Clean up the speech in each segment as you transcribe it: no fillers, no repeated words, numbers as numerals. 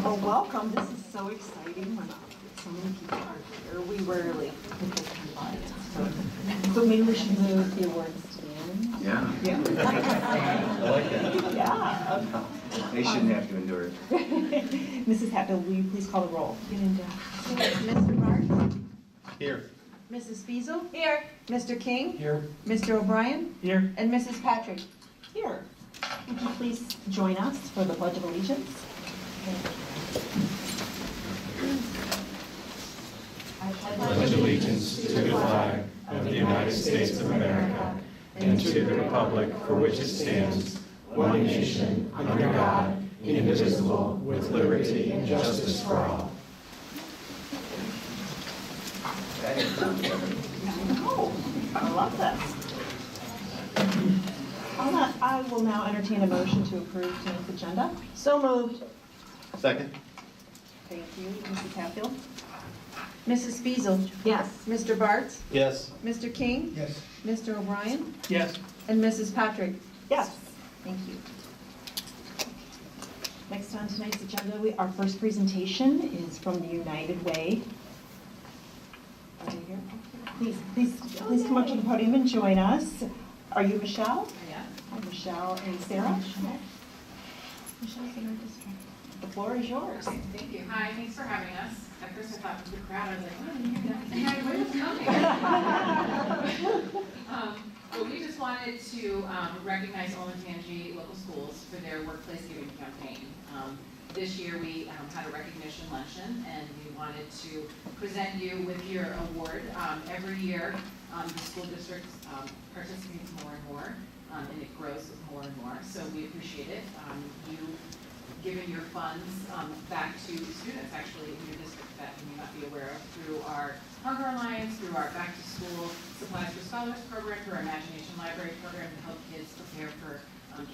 Well, welcome. This is so exciting when so many people are here. We rarely get this combined. So maybe we should move the awards to the end. Yeah. Yeah. I like that. Yeah. They shouldn't have to endure it. Mrs. Hatfield, will you please call the roll? Mr. Bartz? Here. Mrs. Fiesel? Here. Mr. King? Here. Mr. O'Brien? Here. And Mrs. Patrick? Here. Would you please join us for the Pledge of Allegiance? I pledge allegiance to the flag of the United States of America and to the republic for which it stands, one nation, under God, indivisible, with liberty and justice for all. Oh, I love this. I will now entertain a motion to approve tonight's agenda. So moved. Second. Thank you, Mrs. Hatfield. Mrs. Fiesel? Yes. Mr. Bartz? Yes. Mr. King? Yes. Mr. O'Brien? Yes. And Mrs. Patrick? Yes. Thank you. Next on tonight's agenda, our first presentation is from the United Way. Are they here? Please come up to the podium and join us. Are you Michelle? Yeah. Hi, Michelle and Sarah. Michelle's in our district. The floor is yours. Thank you. Hi, thanks for having us. At first I thought the crowd, I was like, oh, I didn't hear that. And I was coming. But we just wanted to recognize Olentangy local schools for their workplace giving campaign. This year we had a recognition luncheon and we wanted to present you with your award. Every year the school district participates more and more and it grows more and more. So we appreciate it. You giving your funds back to students actually in your district that you may not be aware of through our Hunger Alliance, through our Back to School Supplies for Scholars program, through our Imagination Library program to help kids prepare for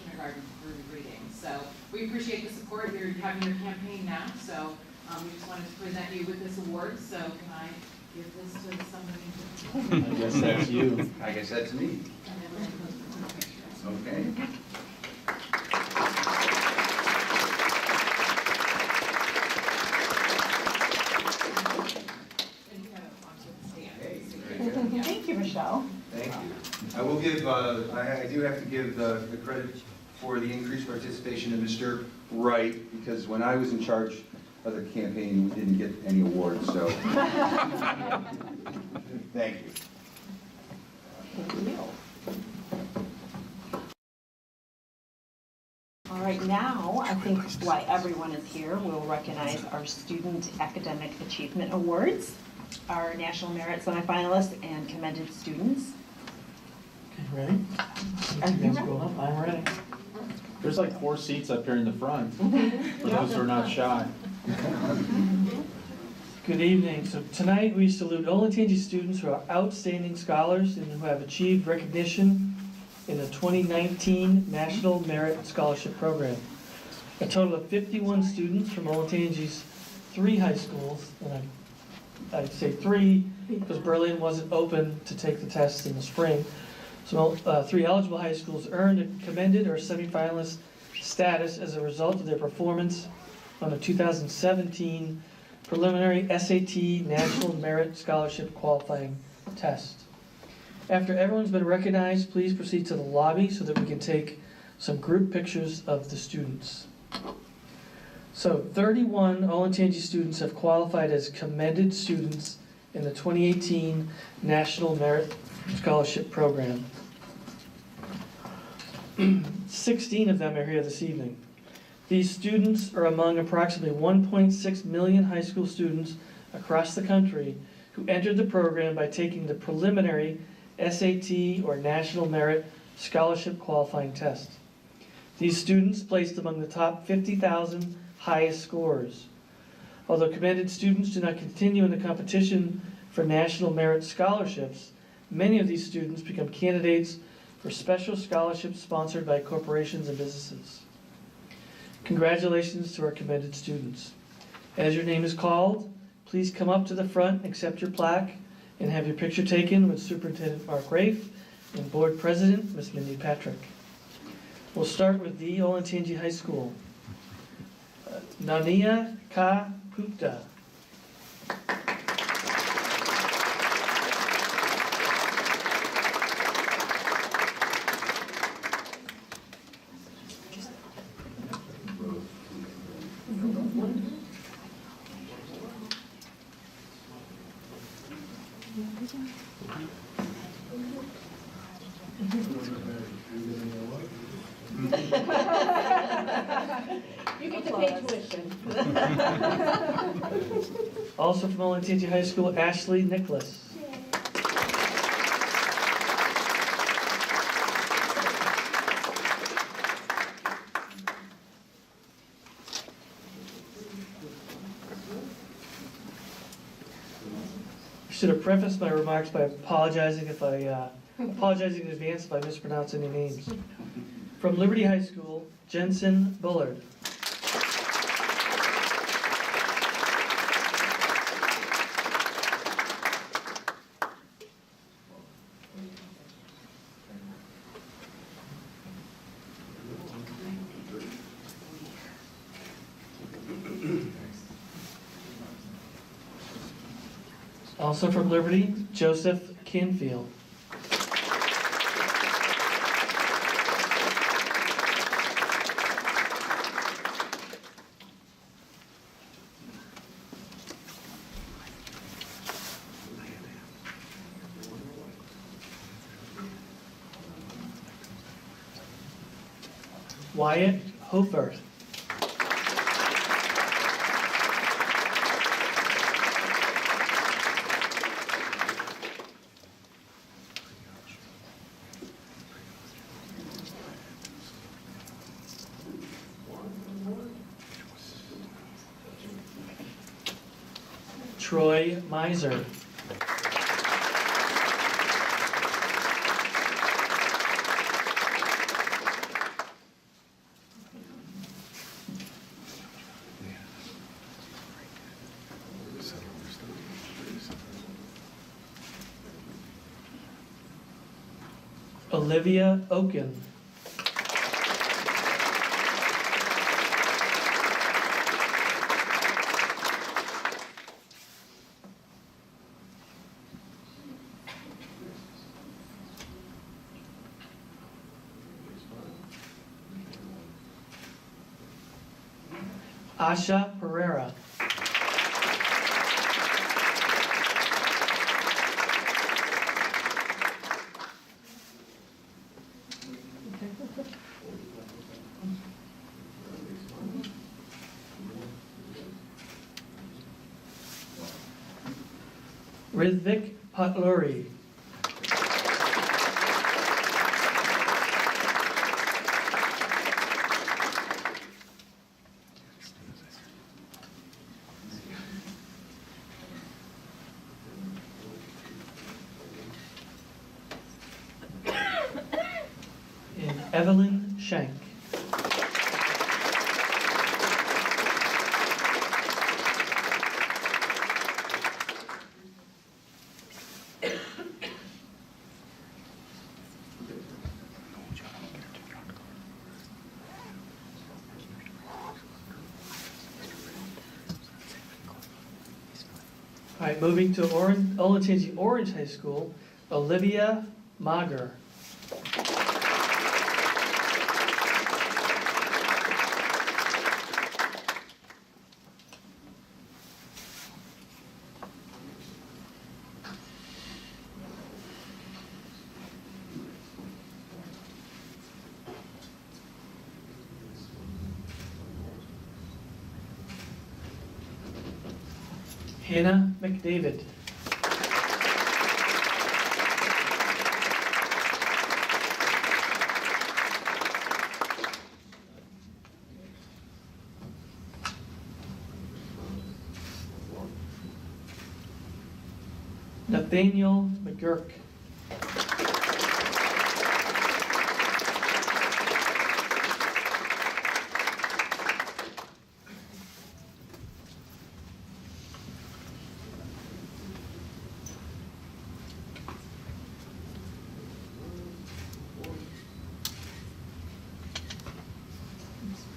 kindergarten through reading. So we appreciate the support. You're having your campaign now, so we just wanted to present you with this award. So can I give this to somebody? I guess that's you. I guess that's me. And then we're going to post it on the picture. Okay. Thank you, Michelle. Thank you. I will give, I do have to give the credit for the increased participation to Mr. Wright, because when I was in charge of the campaign, we didn't get any awards, so. Thank you. Thank you. All right, now I think why everyone is here, we'll recognize our Student Academic Achievement Awards, our National Merit semifinalists, and commended students. Okay, ready? Are you ready? I'm ready. There's like 4 seats up here in the front, for those who are not shy. Good evening. So tonight we salute Olentangy students who are outstanding scholars and who have achieved recognition in the 2019 National Merit Scholarship Program. A total of 51 students from Olentangy's 3 high schools, and I'd say 3 because Berlin wasn't open to take the test in the spring. So 3 eligible high schools earned a commended or semifinalist status as a result of their performance on the 2017 preliminary SAT National Merit Scholarship Qualifying Test. After everyone's been recognized, please proceed to the lobby so that we can take some group pictures of the students. So 31 Olentangy students have qualified as commended students in the 2018 National Merit Scholarship Program. 16 of them are here this evening. These students are among approximately 1.6 million high school students across the country who entered the program by taking the preliminary SAT or National Merit Scholarship Qualifying Test. These students placed among the top 50,000 highest scorers. Although commended students do not continue in the competition for National Merit Scholarships, many of these students become candidates for special scholarships sponsored by corporations and businesses. Congratulations to our commended students. As your name is called, please come up to the front, accept your plaque, and have your picture taken with Superintendent Mark Rafe and Board President Ms. Mindy Patrick. We'll start with the Olentangy High School. Nania Ka Gupta. You get to pay tuition. Also from Olentangy High School, Ashley Nicholas. I should have prefaced my remarks by apologizing in advance if I mispronounce any names. From Liberty High School, Jensen Bullard. Also from Liberty, Joseph Canfield. Wyatt Hofer. Troy Miser. Olivia Oken. Asha Pereira. Rithvik Patluri. And Evelyn Shank. All right, moving to Olentangy Orange High School, Olivia Mager. Hannah McDavid. Nathaniel McGurk.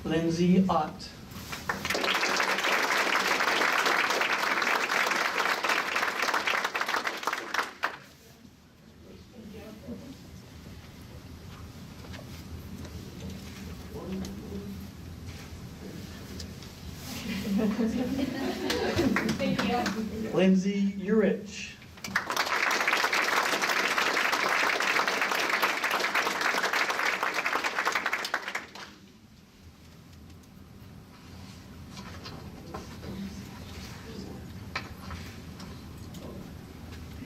Lindsay Ott. Lindsay Urich.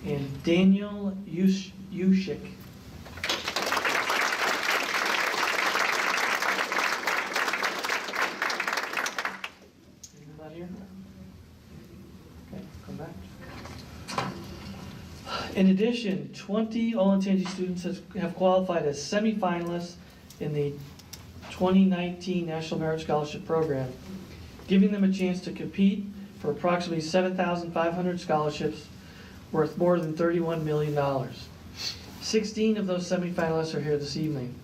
And Daniel Yushik. Not here? Okay, come back. In addition, 20 Olentangy students have qualified as semifinalists in the 2019 National Merit Scholarship Program, giving them a chance to compete for approximately 7,500 scholarships worth more than $31 million. 16 of those semifinalists are here this evening.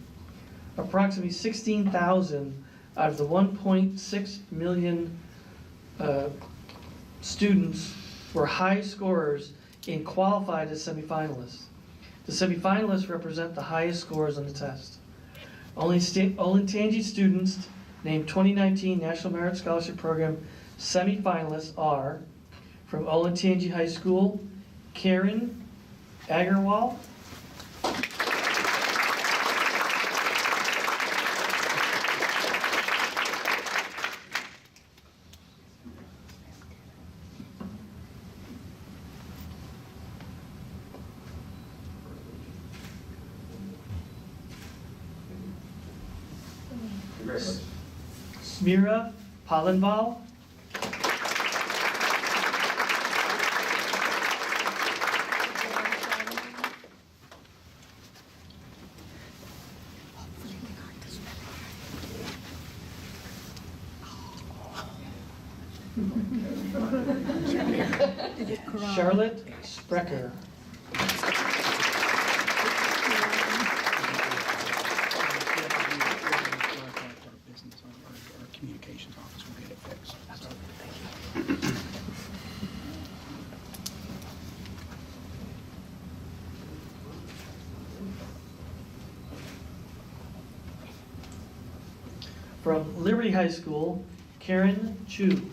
Approximately 16,000 out of the 1.6 million students were high scorers and qualified as semifinalists. The semifinalists represent the highest scores on the test. Olentangy students named 2019 National Merit Scholarship Program semifinalists are from Olentangy High School, Karen Agarwal, Congratulations. Smira Palenval, Charlotte Sprecher. Our communications office will get it fixed. From Liberty High School, Karen Chu.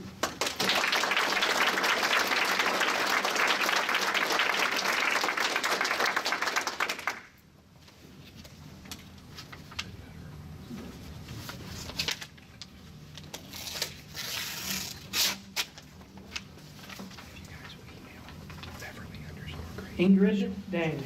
Ingrid Dang.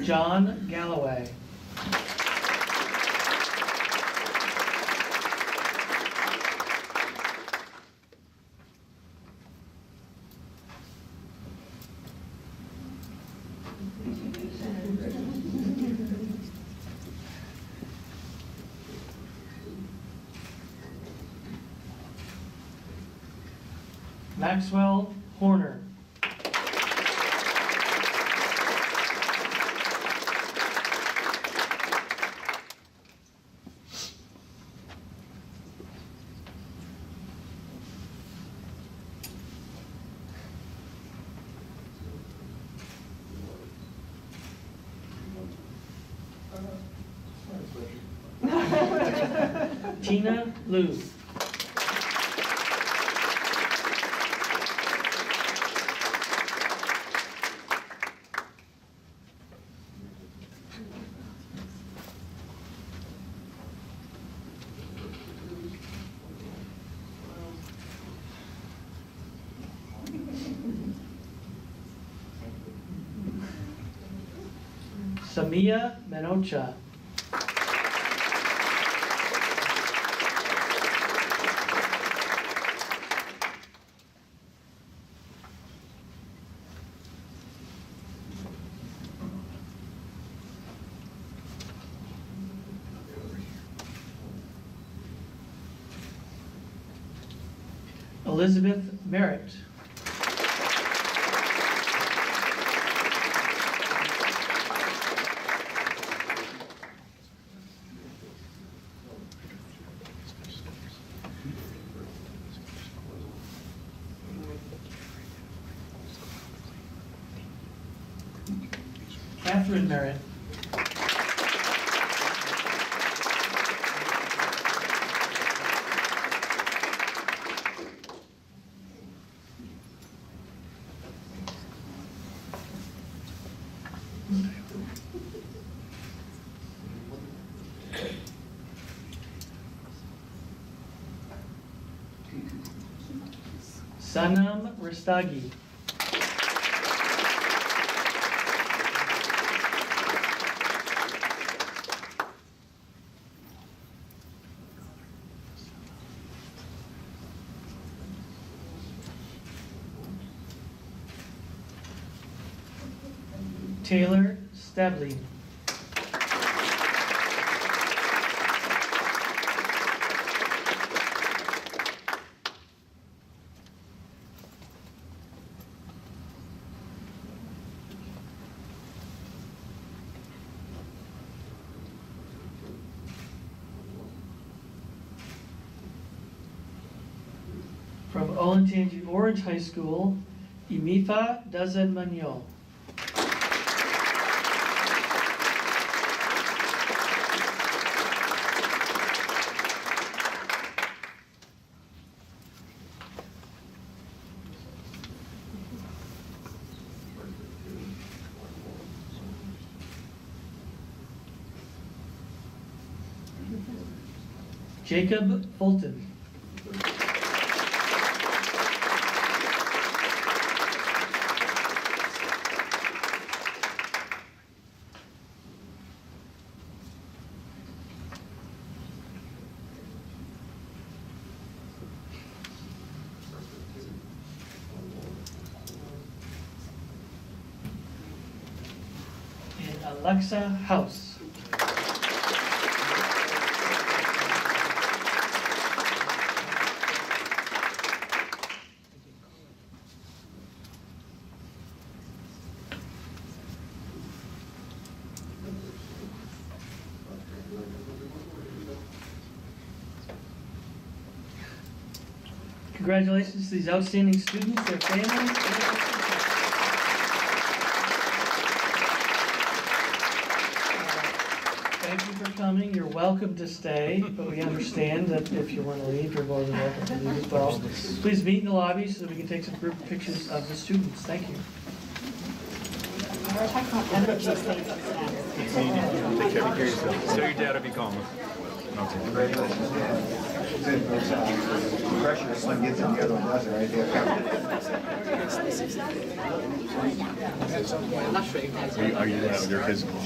John Galloway. Maxwell Horner. Tina Liu. Samia Menocha. Elizabeth Merritt. Catherine Merritt. Sanam Rastagi. Taylor Stabley. From Olentangy Orange High School, Imifa Dazen Manuel. Jacob Fulton. And Alexa House. Congratulations to these outstanding students, their families. Thank you for coming. You're welcome to stay, but we understand that if you want to leave, you're more than welcome to leave as well. Please meet in the lobby so that we can take some group pictures of the students. Thank you. We're talking about energy savings now. Take care of yourself. So your dad will be calm. Pressure, this one gets in, the other one doesn't, right there. Are you their physical?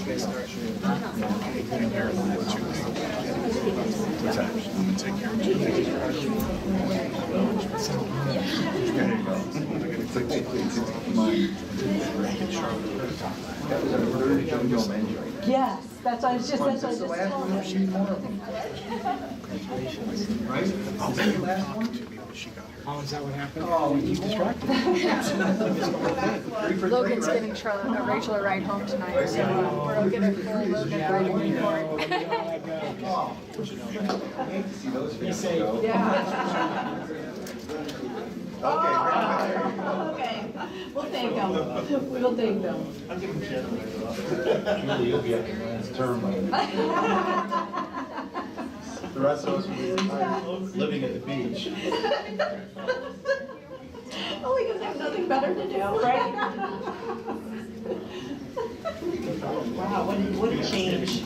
What's that? Take care of Yes, that's what I was just told her. Oh, is that what happened? Oh, he's distracted. Logan's getting Charlotte, Rachel a ride home tonight, so we're gonna pull Logan right in for Be safe. Okay, we'll take them. We'll take them. Julie, you'll be at the last term. The rest of us will be living at the beach. Only because I have nothing better to do, right? Wow, what a change.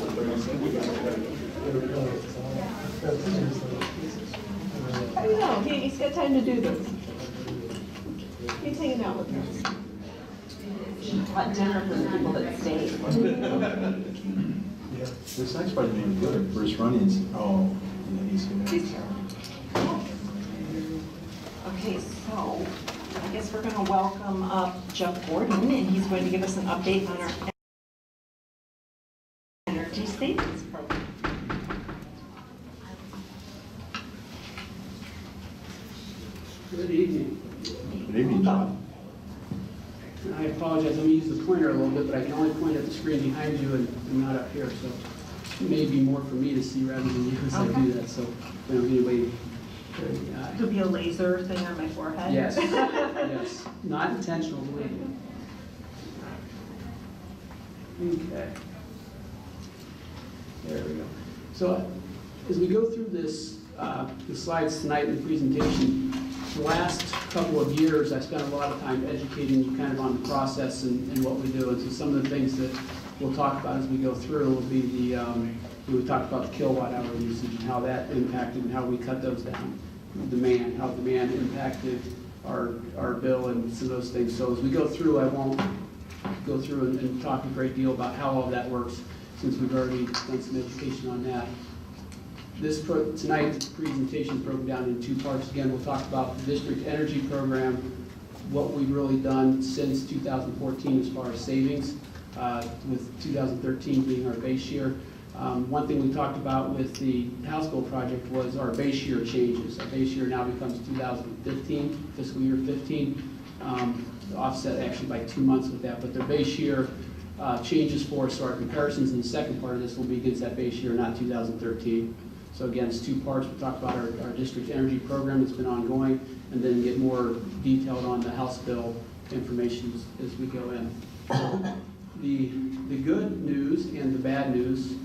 I don't know, he's got time to do this. He's hanging out with us. Hot dinner for the people that stayed. This next part may be good. Bruce Runnings. Oh, yeah, he's here. Okay, so I guess we're going to welcome up Jeff Gordon, and he's going to give us an update on our energy savings program. Good evening. Good evening, John. I apologize, I'm gonna use the pointer a little bit, but I can only point at the screen behind you and not up here, so it may be more for me to see rather than you as I do that, so if anybody. Could be a laser thing on my forehead. Yes, yes, not intentional, believe me. Okay. There we go. So as we go through this, the slides tonight in the presentation, the last couple of years, I spent a lot of time educating you kind of on the process and what we do. And so some of the things that we'll talk about as we go through will be we talked about the kilowatt hour usage and how that impacted and how we cut those down. Demand, how demand impacted our bill and some of those things. So as we go through, I won't go through and talk a great deal about how all that works, since we've already done some education on that. Tonight's presentation is broken down in two parts. Again, we'll talk about the district energy program, what we've really done since 2014 as far as savings, with 2013 being our base year. One thing we talked about with the House Bill project was our base year changes. Our base year now becomes 2015, fiscal year 15, offset actually by 2 months with that, but the base year changes for us, so our comparisons in the second part of this will be against that base year, not 2013. So again, it's two parts. We'll talk about our district energy program that's been ongoing, and then get more detailed on the House Bill information as we go in. The good news and the bad news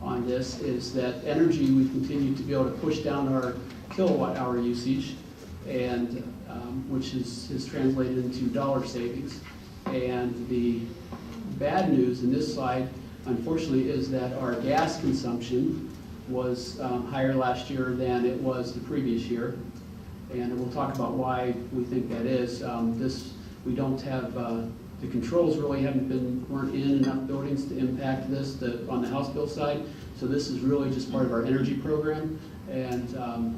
on this is that energy, we continue to be able to push down our kilowatt hour usage, and which has translated into dollar savings. And the bad news in this slide, unfortunately, is that our gas consumption was higher last year than it was the previous year. And we'll talk about why we think that is. We don't have, the controls really weren't in enough buildings to impact this on the House Bill side. So this is really just part of our energy program. And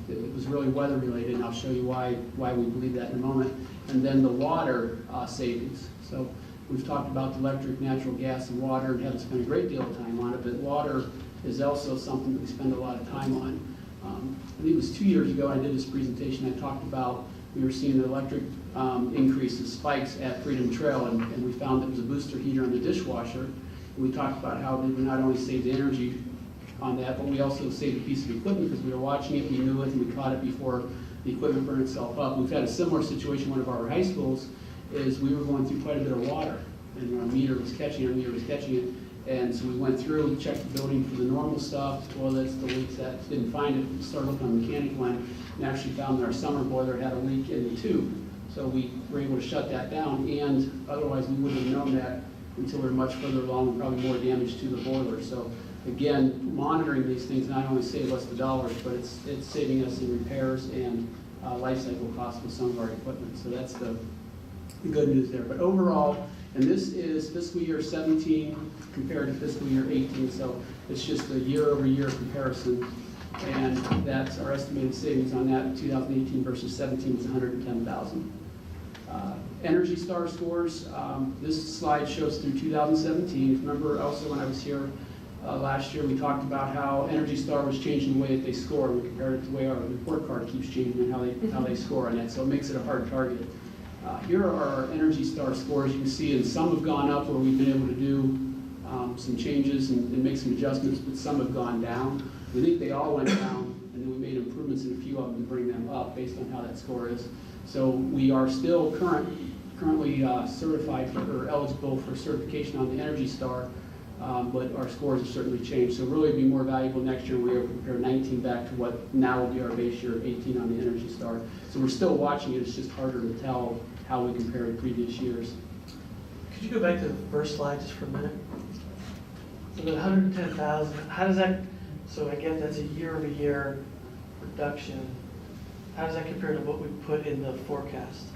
it was really weather related, and I'll show you why we believe that in a moment. And then the water savings. So we've talked about the electric, natural gas, and water, and haven't spent a great deal of time on it, but water is also something that we spend a lot of time on. I think it was 2 years ago I did this presentation. I talked about we were seeing the electric increases, spikes at Freedom Trail, and we found there was a booster heater on the dishwasher. And we talked about how we not only saved energy on that, but we also saved a piece of equipment because we were watching it, we knew it, and we caught it before the equipment burned itself up. We've had a similar situation in one of our high schools, is we were going through quite a bit of water, and our meter was catching it. And so we went through, checked the building for the normal stuff, the toilets, the leaks, that didn't find it. We started looking on the mechanical end, and actually found that our summer boiler had a leak in the tube. So we were able to shut that down, and otherwise we wouldn't have known that until we were much further along and probably more damage to the boiler. So again, monitoring these things not only save us the dollars, but it's saving us in repairs and life cycle costs with some of our equipment. So that's the good news there. But overall, and this is fiscal year 17 compared to fiscal year 18, so it's just a year-over-year comparison. And that's our estimated savings on that, 2018 versus 17 is $110,000. Energy Star scores, this slide shows through 2017. Remember also when I was here last year, we talked about how Energy Star was changing the way that they score. We compared it to the way our report card keeps changing and how they score on that, so it makes it a hard target. Here are our Energy Star scores. You can see, and some have gone up where we've been able to do some changes and make some adjustments, but some have gone down. We think they all went down, and then we made improvements in a few of them to bring them up based on how that score is. So we are still currently certified or eligible for certification on the Energy Star, but our scores have certainly changed. So really it'd be more valuable next year when we compare 19 back to what now will be our base year of 18 on the Energy Star. So we're still watching it. It's just harder to tell how we compare to previous years. Could you go back to the first slide just for a minute? So the 110,000, how does that, so I guess that's a year-over-year reduction. How does that compare to what we put in the forecast?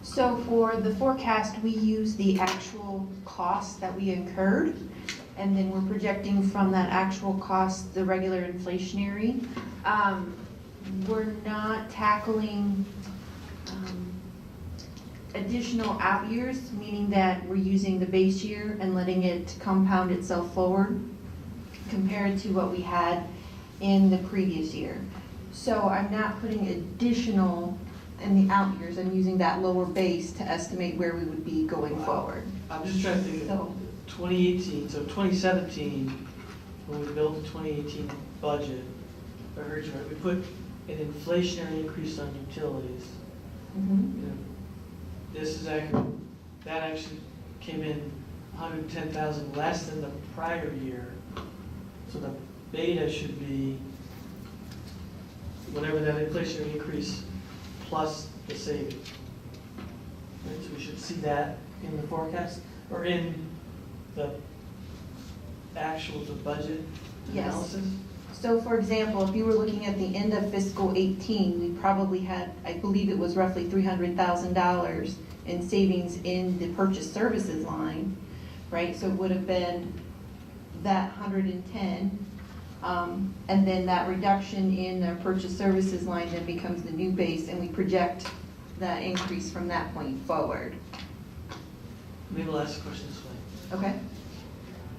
So for the forecast, we use the actual costs that we incurred, and then we're projecting from that actual cost the regular inflationary. We're not tackling additional out years, meaning that we're using the base year and letting it compound itself forward compared to what we had in the previous year. So I'm not putting additional in the out years. I'm using that lower base to estimate where we would be going forward. I'm just trying to think of 2018, so 2017, when we built the 2018 budget, if I heard you right, we put an inflationary increase on utilities. Mm-hmm. You know, this is accurate. That actually came in 110,000 less than the prior year. So the beta should be whatever that inflationary increase plus the savings. Right, so we should see that in the forecast, or in the actual, the budget Yes. analysis? So for example, if you were looking at the end of fiscal 18, we probably had, I believe it was roughly $300,000 in savings in the purchase services line, right? So it would have been that 110, and then that reduction in the purchase services line then becomes the new base, and we project that increase from that point forward. Maybe I'll ask the question this way. Okay?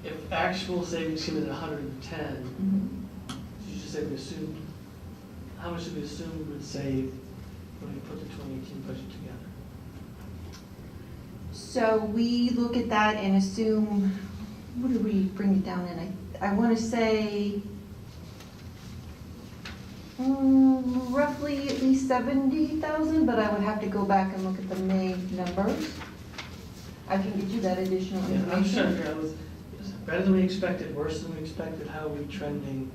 If actual savings came in at 110, you just said we assumed, how much did we assume we would save when we put the 2018 budget together? So we look at that and assume, what did we bring it down in? I want to say roughly at least 70,000, but I would have to go back and look at the May numbers. I can get you that additional Yeah, I'm just trying to information. figure out, is it better than we expected, worse than we expected? How are we trending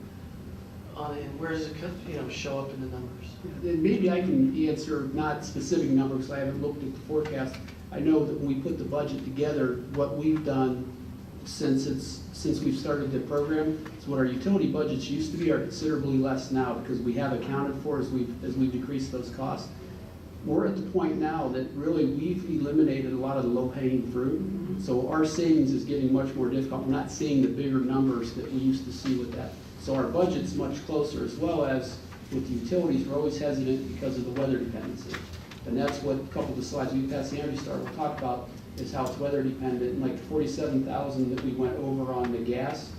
on it, and where does it, show up in the numbers? And maybe I can answer not specific numbers, I haven't looked at the forecast. I know that when we put the budget together, what we've done since we've started the program, is what our utility budgets used to be are considerably less now, because we have accounted for as we've decreased those costs. We're at the point now that really we've eliminated a lot of the low-hanging fruit. So our savings is getting much more difficult. We're not seeing the bigger numbers that we used to see with that. So our budget's much closer, as well as with the utilities, we're always hesitant because of the weather dependency. And that's what a couple of the slides we passed the Energy Star will talk about, is how it's weather dependent. And like 47,000 that we went over on the gas,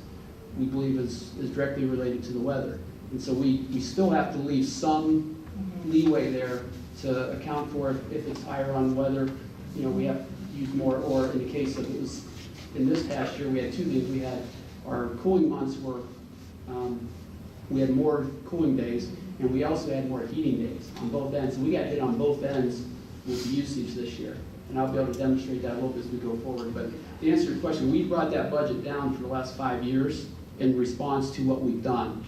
we believe is directly related to the weather. And so we still have to leave some leeway there to account for it. If it's higher on weather, we have to use more, or in the case of it was, in this past year, we had two things. We had our cooling months were, we had more cooling days, and we also had more heating days on both ends. So we got hit on both ends with the usage this year. And I'll be able to demonstrate that a little bit as we go forward. But to answer your question, we brought that budget down for the last 5 years in response to what we've done.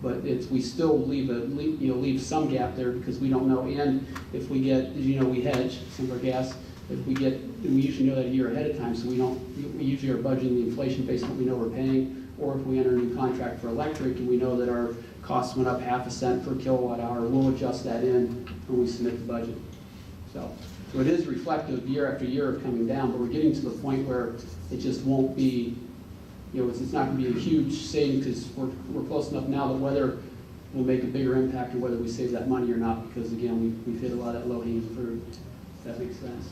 But we still leave some gap there because we don't know. And if we get, we hedge some of our gas. We usually know that a year ahead of time, so we usually are budgeting the inflation based on what we know we're paying. Or if we enter a new contract for electric and we know that our costs went up 0.5 cent per kilowatt hour, we'll adjust that in when we submit the budget. So it is reflective year after year of coming down, but we're getting to the point where it just won't be, it's not going to be a huge saving, because we're close enough now that weather will make a bigger impact on whether we save that money or not, because again, we've hit a lot of that low-hanging fruit, if that makes sense.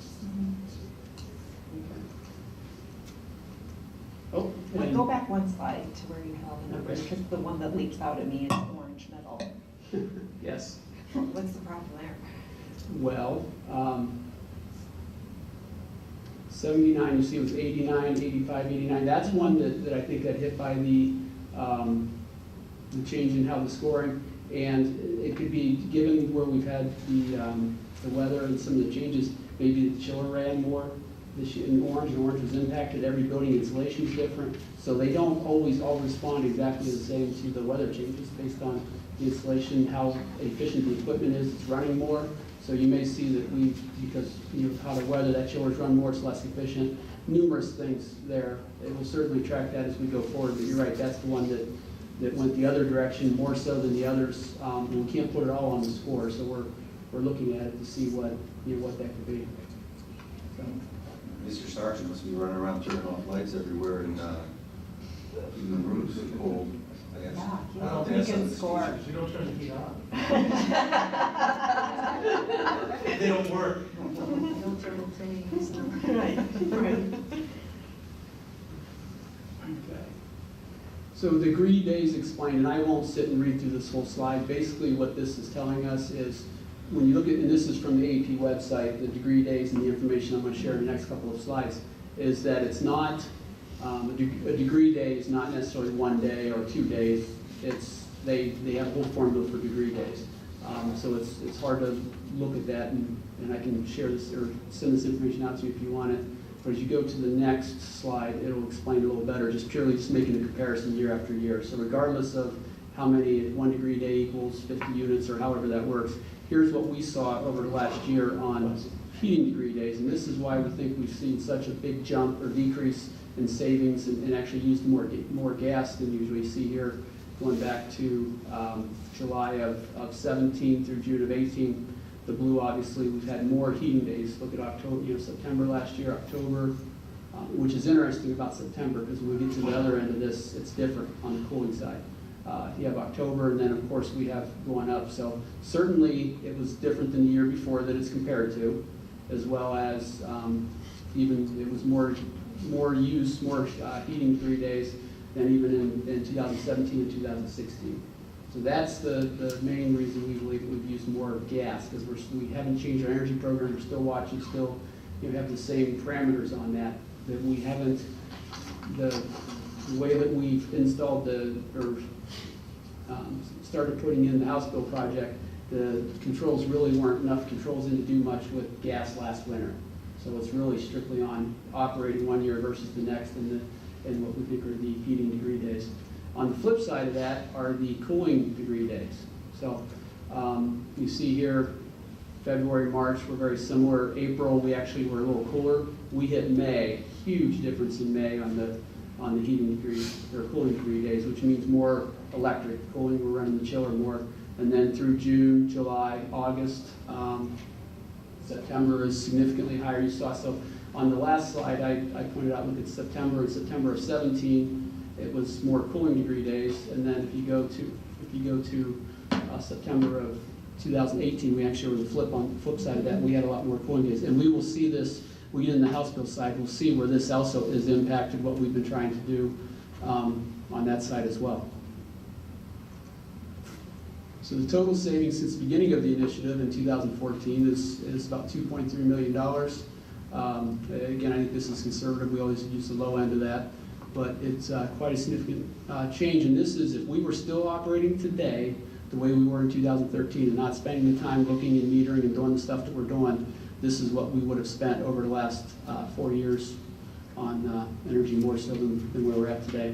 Oh, Wait, go back one slide to where you have the numbers, because the one that leaps out at me is orange metal. Yes. What's the problem there? Well, 79, you see it was 89, 85, 89. That's one that I think got hit by the change in how the scoring, and it could be, given where we've had the weather and some of the changes, maybe the chiller ran more this year in orange, and orange was impacted. Every building insulation is different, so they don't always all respond exactly the same to the weather changes based on the insulation, how efficient the equipment is. It's running more. So you may see that because how the weather, that chillers run more, it's less efficient. Numerous things there. It will certainly track that as we go forward, but you're right, that's the one that went the other direction more so than the others. And we can't put it all on the score, so we're looking at it to see what that could be. So. Mr. Sargent must be running around turning off lights everywhere in the rooms. Cold. I guess. Yeah, he can score. You don't turn the heat on. They don't work. Don't turn the things. Right, right. Okay. So degree days explained, and I won't sit and read through this whole slide. Basically what this is telling us is, when you look at, and this is from the AEP website, the degree days and the information I'm going to share in the next couple of slides, is that it's not, a degree day is not necessarily 1 day or 2 days. They have a whole formula for degree days. So it's hard to look at that, and I can share this or send this information out to you if you want it. But as you go to the next slide, it'll explain a little better, just purely just making a comparison year after year. So regardless of how many 1 degree day equals 50 units or however that works, here's what we saw over the last year on heating degree days. And this is why we think we've seen such a big jump or decrease in savings and actually used more gas than you usually see here, going back to July of 17 through June of 18. The blue, obviously, we've had more heating days. Look at October, September last year, October, which is interesting about September, because when we get to the other end of this, it's different on the cooling side. You have October, and then of course we have going up. So certainly it was different than the year before that it's compared to, as well as even it was more use, more heating degree days than even in 2017 and 2016. So that's the main reason we believe that we've used more gas, because we haven't changed our energy program. We're still watching, still have the same parameters on that we haven't, the way that we've installed started putting in the House Bill project, the controls really weren't enough controls in to do much with gas last winter. So it's really strictly on operating one year versus the next and what we think are the heating degree days. On the flip side of that are the cooling degree days. So you see here, February, March were very similar. April, we actually were a little cooler. We hit May, huge difference in May on the heating degree or cooling degree days, which means more electric cooling. We're running the chiller more. And then through June, July, August, September is significantly higher. You saw, so on the last slide, I pointed out, look at September. In September of 17, it was more cooling degree days. And then if you go to September of 2018, we actually were on the flip side of that. We had a lot more cooling days. And we will see this, we get in the House Bill side, we'll see where this also is impacted what we've been trying to do on that side as well. So the total savings since the beginning of the initiative in 2014 is about $2.3 million. Again, I think this is conservative. We always use the low end of that, but it's quite a significant change. And this is if we were still operating today the way we were in 2013 and not spending the time looking and metering and doing the stuff that we're doing, this is what we would have spent over the last 4 years on energy, more so than where we're at today.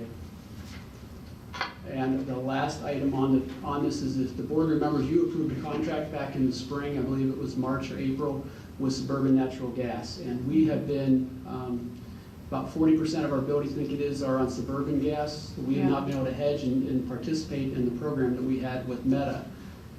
And the last item on this is, if the board remembers, you approved a contract back in the spring, I believe it was March or April, with Suburban Natural Gas. And we have been, about 40% of our abilities, I think it is, are on Suburban gas. We have not been able to hedge and participate in the program that we had with Meta.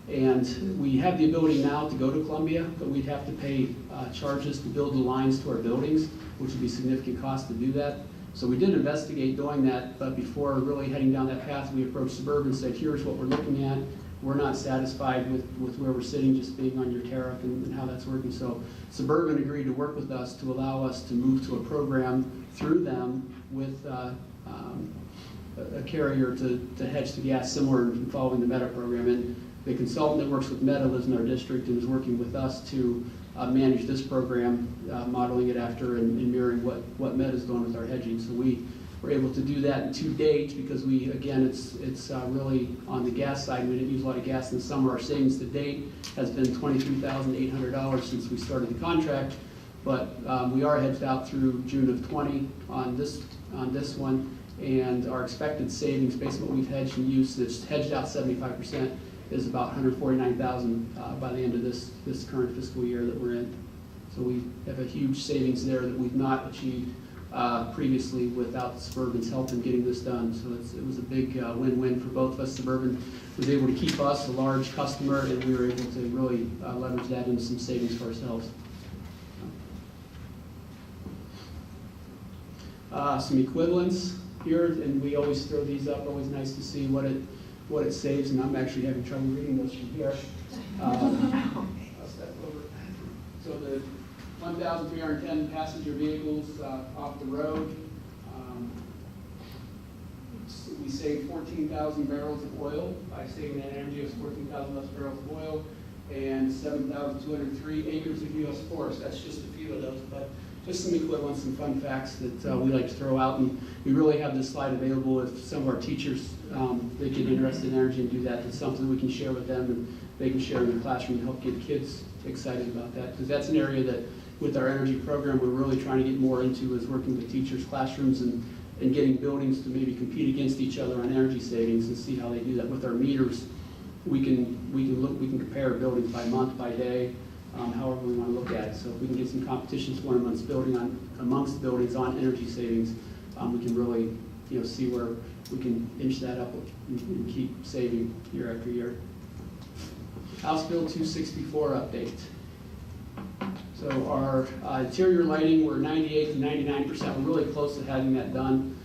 And we have the ability now to go to Columbia, but we'd have to pay charges to build the lines to our buildings, which would be significant cost to do that. So we did investigate doing that, but before really heading down that path, we approached Suburban and said, here's what we're looking at. We're not satisfied with where we're sitting, just being on your tariff and how that's working. So Suburban agreed to work with us to allow us to move to a program through them with a carrier to hedge the gas, similar in following the Meta program. And the consultant that works with Meta lives in our district and is working with us to manage this program, modeling it after and mirroring what Meta is doing with our hedging. So we were able to do that to date because we, again, it's really on the gas side. We didn't use a lot of gas in the summer. Our savings to date has been $23,800 since we started the contract, but we are hedged out through June of 20 on this one, and our expected savings based on what we've hedged and used, that's hedged out 75%, is about $149,000 by the end of this current fiscal year that we're in. So we have a huge savings there that we've not achieved previously without Suburban's help in getting this done. So it was a big win-win for both of us. Suburban was able to keep us a large customer, and we were able to really leverage that into some savings for ourselves. Some equivalents here, and we always throw these up. Always nice to see what it saves, and I'm actually having trouble reading those from here. I'll step over. So the 1,310 passenger vehicles off the road. We saved 14,000 barrels of oil by saving that energy. It was 14,000 less barrels of oil and 7,203 acres of U.S. forest. That's just a few of those, but just some equivalents and fun facts that we like to throw out. And we really have this slide available if some of our teachers, they get interested in energy and do that. It's something we can share with them and they can share in their classroom to help get kids excited about that. Because that's an area that with our energy program, we're really trying to get more into is working with teachers' classrooms and getting buildings to maybe compete against each other on energy savings and see how they do that. With our meters, we can compare buildings by month, by day, however we want to look at it. So if we can get some competitions going amongst buildings on energy savings, we can really, see where we can inch that up and keep saving year after year. House Bill 264 update. So our interior lighting, we're 98 to 99%. We're really close to having that done.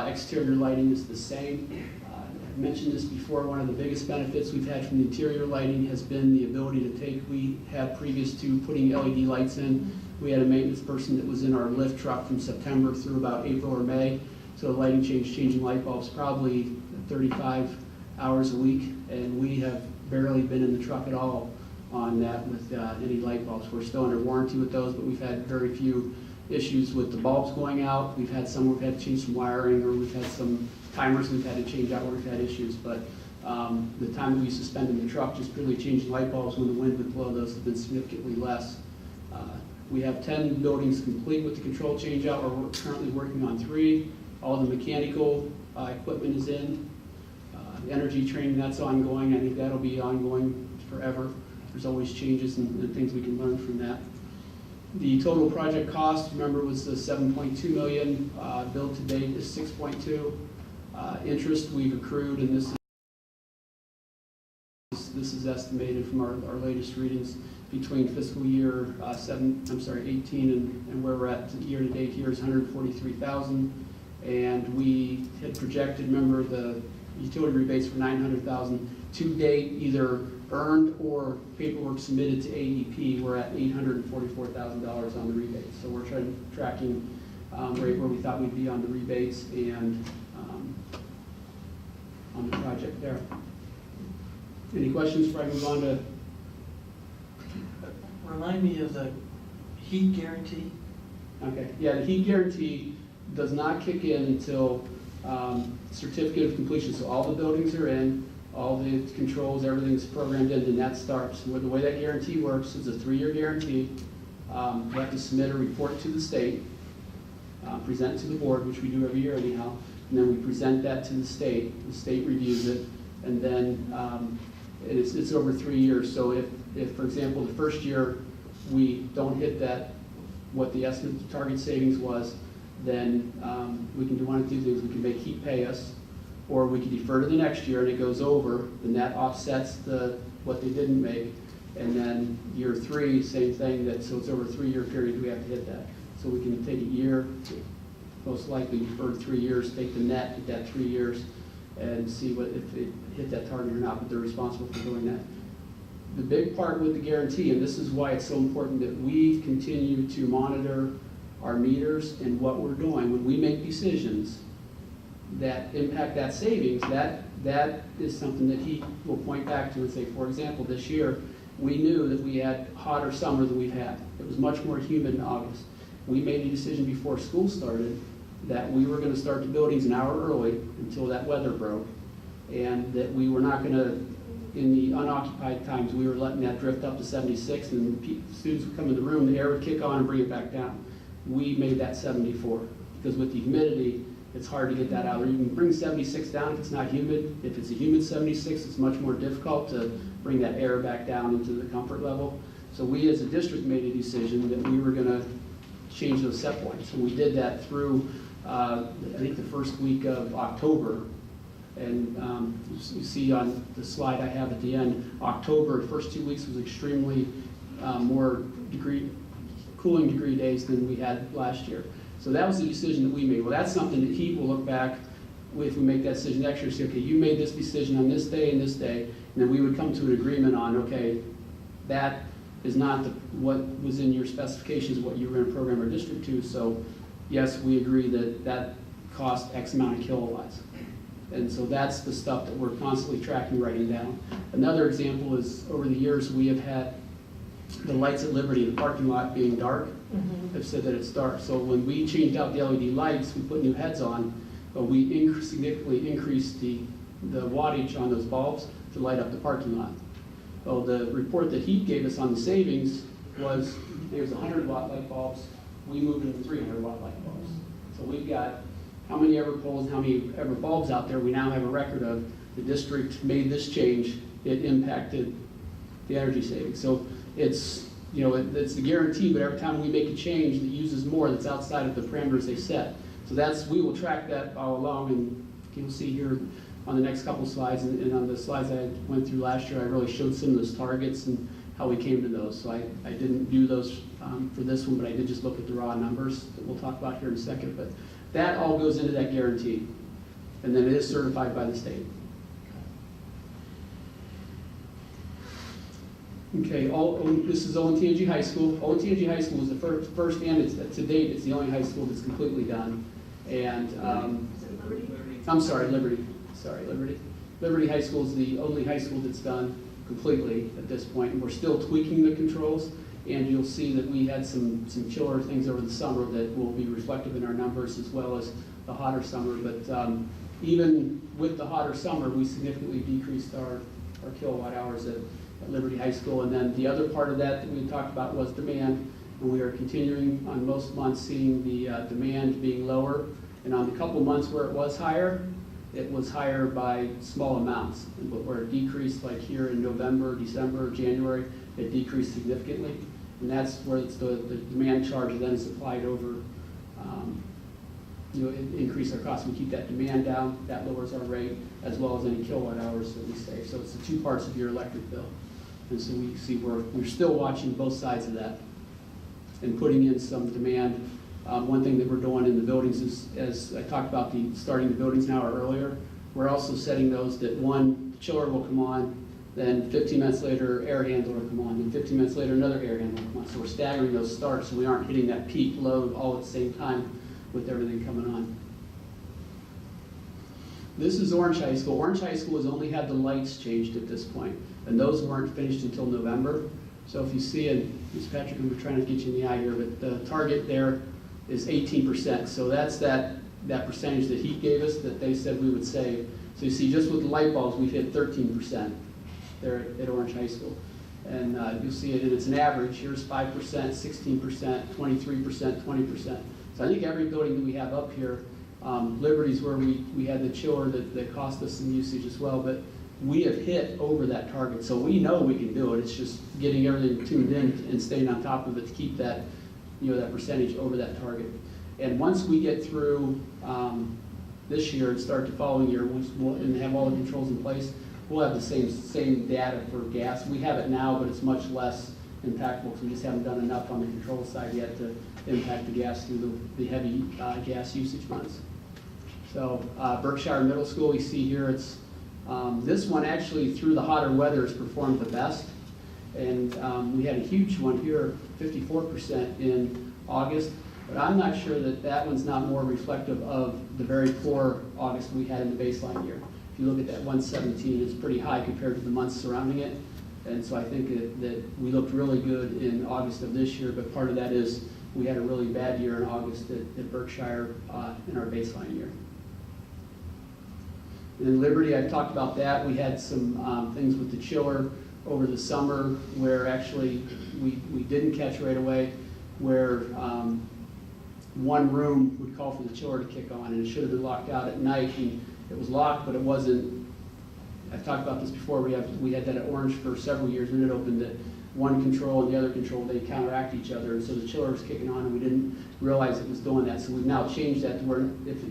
Exterior lighting is the same. I've mentioned this before. One of the biggest benefits we've had from the interior lighting has been the ability to take, we had previous to putting LED lights in, we had a maintenance person that was in our lift truck from September through about April or May. So lighting changing light bulbs probably 35 hours a week, and we have barely been in the truck at all on that with any light bulbs. We're still under warranty with those, but we've had very few issues with the bulbs going out. We've had some where we've had to change some wiring, or we've had some timers we've had to change out where we've had issues. But the time that we suspended the truck, just purely changing light bulbs when the wind would blow, those have been significantly less. We have 10 buildings complete with the control change out. We're currently working on 3. All the mechanical equipment is in. The energy training, that's ongoing. I think that'll be ongoing forever. There's always changes and things we can learn from that. The total project cost, remember, was the $7.2 million. Billed to date is $6.2. Interest we've accrued, and this is estimated from our latest readings between fiscal year 18 and where we're at year to date here is $143,000. And we had projected, remember, the utility rebates for $900,000 to date, either earned or paperwork submitted to AEP. We're at $844,000 on the rebates. So we're tracking right where we thought we'd be on the rebates and on the project there. Any questions before I move on to? Remind me of the heat guarantee. Okay, yeah, the heat guarantee does not kick in until certificate of completion. So all the buildings are in, all the controls, everything's programmed in, and that starts. The way that guarantee works is a 3-year guarantee. We have to submit a report to the state, present it to the board, which we do every year anyhow, and then we present that to the state reviews it, and then it's over 3 years. So if, for example, the first year we don't hit that, what the estimate target savings was, then we can do one of two things. We can make heat pay us, or we can defer to the next year and it goes over, then that offsets what they didn't make. And then year 3, same thing, so it's over a 3-year period we have to hit that. So we can take a year, most likely defer 3 years, take the net at that 3 years, and see if it hit that target or not, but they're responsible for doing that. The big part with the guarantee, and this is why it's so important that we continue to monitor our meters and what we're doing. When we make decisions that impact that savings, that is something that he will point back to and say, for example, this year, we knew that we had hotter summer than we've had. It was much more humid in August. We made a decision before school started that we were going to start the buildings an hour early until that weather broke, and that we were not going to, in the unoccupied times, we were letting that drift up to 76, and students would come in the room, the air would kick on and bring it back down. We made that 74, because with the humidity, it's hard to get that out there. You can bring 76 down if it's not humid. If it's a humid 76, it's much more difficult to bring that air back down into the comfort level. So we as a district made a decision that we were going to change those set points. And we did that through, I think, the first week of October. And you see on the slide I have at the end, October, first 2 weeks was extremely more cooling degree days than we had last year. So that was the decision that we made. Well, that's something that he will look back, if we make that decision next year, say, okay, you made this decision on this day and this day, and then we would come to an agreement on, okay, that is not what was in your specifications, what you were going to program our district to, so yes, we agree that cost X amount of kilowatts. And so that's the stuff that we're constantly tracking, writing down. Another example is, over the years, we have had the lights at Liberty, the parking lot being dark, have said that it's dark. So when we changed out the LED lights, we put new heads on, but we significantly increased the wattage on those bulbs to light up the parking lot. Well, the report that he gave us on the savings was, there's 100-watt light bulbs, we moved into 300-watt light bulbs. So we've got how many ever poles, how many ever bulbs out there, we now have a record of. The district made this change, it impacted the energy savings. So it's, you know, it's a guarantee, but every time we make a change that uses more, that's outside of the parameters they set. So that's, we will track that all along, and you'll see here on the next couple slides, and on the slides I went through last year, I really showed some of those targets and how we came to those. So I didn't do those for this one, but I did just look at the raw numbers that we'll talk about here in a second. But that all goes into that guarantee, and then it is certified by the state. Okay, this is Olentangy High School. Olentangy High School is the first and it's, to date, it's the only high school that's completely done. And, I'm sorry, Liberty. Sorry, Liberty. Liberty High School is the only high school that's done completely at this point. And we're still tweaking the controls. And you'll see that we had some chiller things over the summer that will be reflective in our numbers, as well as the hotter summer. But even with the hotter summer, we significantly decreased our kilowatt hours at Liberty High School. And then the other part of that we talked about was demand, and we are continuing on most months seeing the demand being lower. And on the couple months where it was higher by small amounts. But where it decreased, like here in November, December, January, it decreased significantly. And that's where it's the demand charge then is applied over, increase our costs. We keep that demand down, that lowers our rate, as well as any kilowatt hours that we save. So it's the two parts of your electric bill. And so we see we're still watching both sides of that and putting in some demand. One thing that we're doing in the buildings is, as I talked about starting the buildings now or earlier, we're also setting those that one, the chiller will come on, then 15 minutes later, air handler will come on, then 15 minutes later, another air handler will come on. So we're staggering those starts so we aren't hitting that peak load all at the same time with everything coming on. This is Orange High School. Orange High School has only had the lights changed at this point, and those weren't finished until November. So if you see, and Ms. Patrick, I'm trying to get you in the eye here, but the target there is 18%. So that's that percentage that he gave us that they said we would save. So you see, just with the light bulbs, we've hit 13% there at Orange High School. And you'll see it, and it's an average. Here's 5%, 16%, 23%, 20%. So I think every building that we have up here, Liberty's where we had the chiller that cost us some usage as well, but we have hit over that target. So we know we can do it. It's just getting everything tuned in and staying on top of it to keep that, that percentage over that target. And once we get through this year and start the following year, and have all the controls in place, we'll have the same data for gas. We have it now, but it's much less impactful because we just haven't done enough on the control side yet to impact the gas through the heavy gas usage months. So Berkshire Middle School, you see here, it's this one actually through the hotter weather has performed the best. And we had a huge one here, 54% in August. But I'm not sure that one's not more reflective of the very poor August we had in the baseline year. If you look at that 117, it's pretty high compared to the months surrounding it. And so I think that we looked really good in August of this year, but part of that is we had a really bad year in August at Berkshire in our baseline year. And then Liberty, I've talked about that. We had some things with the chiller over the summer where actually we didn't catch right away, where one room would call for the chiller to kick on, and it should have been locked out at night. And it was locked, but it wasn't. I've talked about this before. We had that at Orange for several years, and it opened that one control and the other control, they counteract each other, and so the chiller was kicking on, and we didn't realize it was doing that. So we've now changed that to where,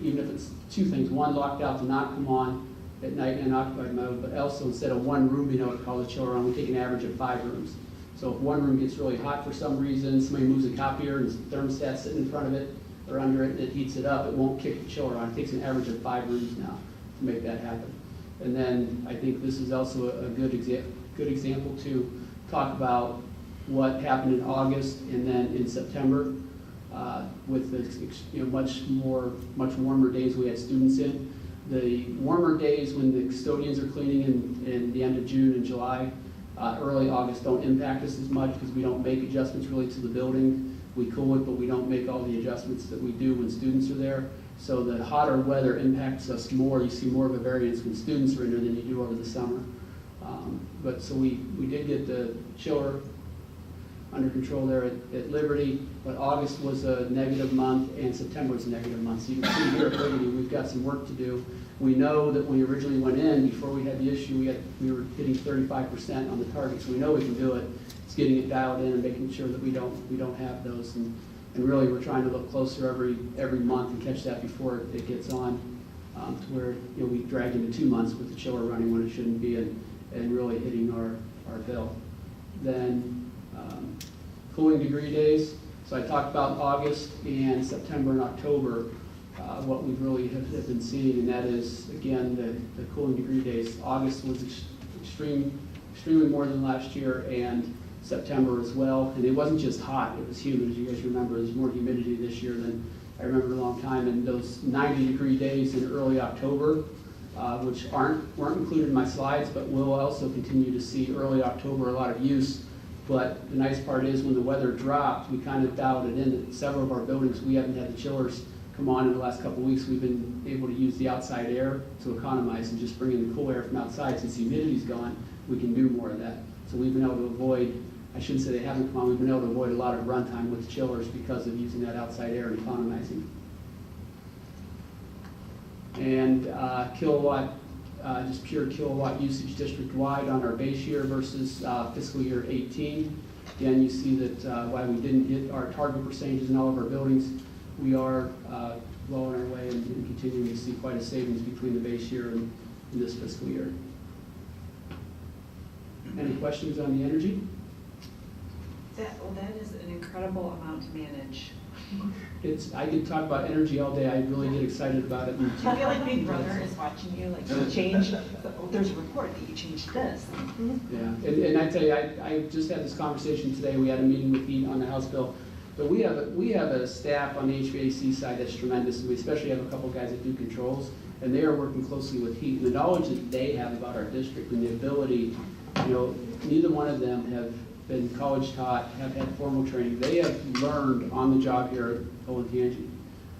even if it's two things, one locked out to not come on at night in occupied mode, but also instead of one room being able to call the chiller on, we take an average of 5 rooms. So if one room gets really hot for some reason, somebody moves a copier and the thermostat's sitting in front of it or under it, and it heats it up, it won't kick the chiller on. It takes an average of 5 rooms now to make that happen. And then I think this is also a good example to talk about what happened in August and then in September with the much warmer days we had students in. The warmer days when the custodians are cleaning in the end of June and July, early August don't impact us as much because we don't make adjustments really to the building. We cool it, but we don't make all the adjustments that we do when students are there. So the hotter weather impacts us more. You see more of a variance when students are in there than you do over the summer. But so we did get the chiller under control there at Liberty, but August was a negative month and September was a negative month. So you can see here at Liberty, we've got some work to do. We know that when we originally went in, before we had the issue, we were hitting 35% on the target, so we know we can do it. It's getting it dialed in and making sure that we don't have those. And really, we're trying to look closer every month and catch that before it gets on, to where we drag into 2 months with the chiller running when it shouldn't be, and really hitting our bill. Then cooling degree days. So I talked about August and September and October, what we really have been seeing, and that is, again, the cooling degree days. August was extremely more than last year, and September as well. And it wasn't just hot, it was humid. As you guys remember, there's more humidity this year than I remember in a long time. And those 90-degree days in early October, which weren't included in my slides, but we'll also continue to see early October a lot of use. But the nice part is when the weather dropped, we kind of dialed it in. Several of our buildings, we haven't had the chillers come on in the last couple of weeks. We've been able to use the outside air to economize and just bring in the cool air from outside. Since the humidity's gone, we can do more of that. So we've been able to avoid, I shouldn't say they haven't come on, we've been able to avoid a lot of runtime with chillers because of using that outside air and economizing. And kilowatt, just pure kilowatt usage district-wide on our base year versus fiscal year 18. Again, you see that while we didn't hit our target percentages in all of our buildings, we are well on our way and continuing to see quite a savings between the base year and this fiscal year. Any questions on the energy? That is an incredible amount to manage. I could talk about energy all day. I really get excited about it. Do you feel like Big Brother is watching you, like you change? There's a report that you changed this. Yeah, and I tell you, I just had this conversation today. We had a meeting with Heat on the House bill, but we have a staff on the HVAC side that's tremendous. We especially have a couple guys that do controls, and they are working closely with Heat. And the knowledge that they have about our district and the ability, neither one of them have been college taught, have had formal training. They have learned on the job here at Olentangy.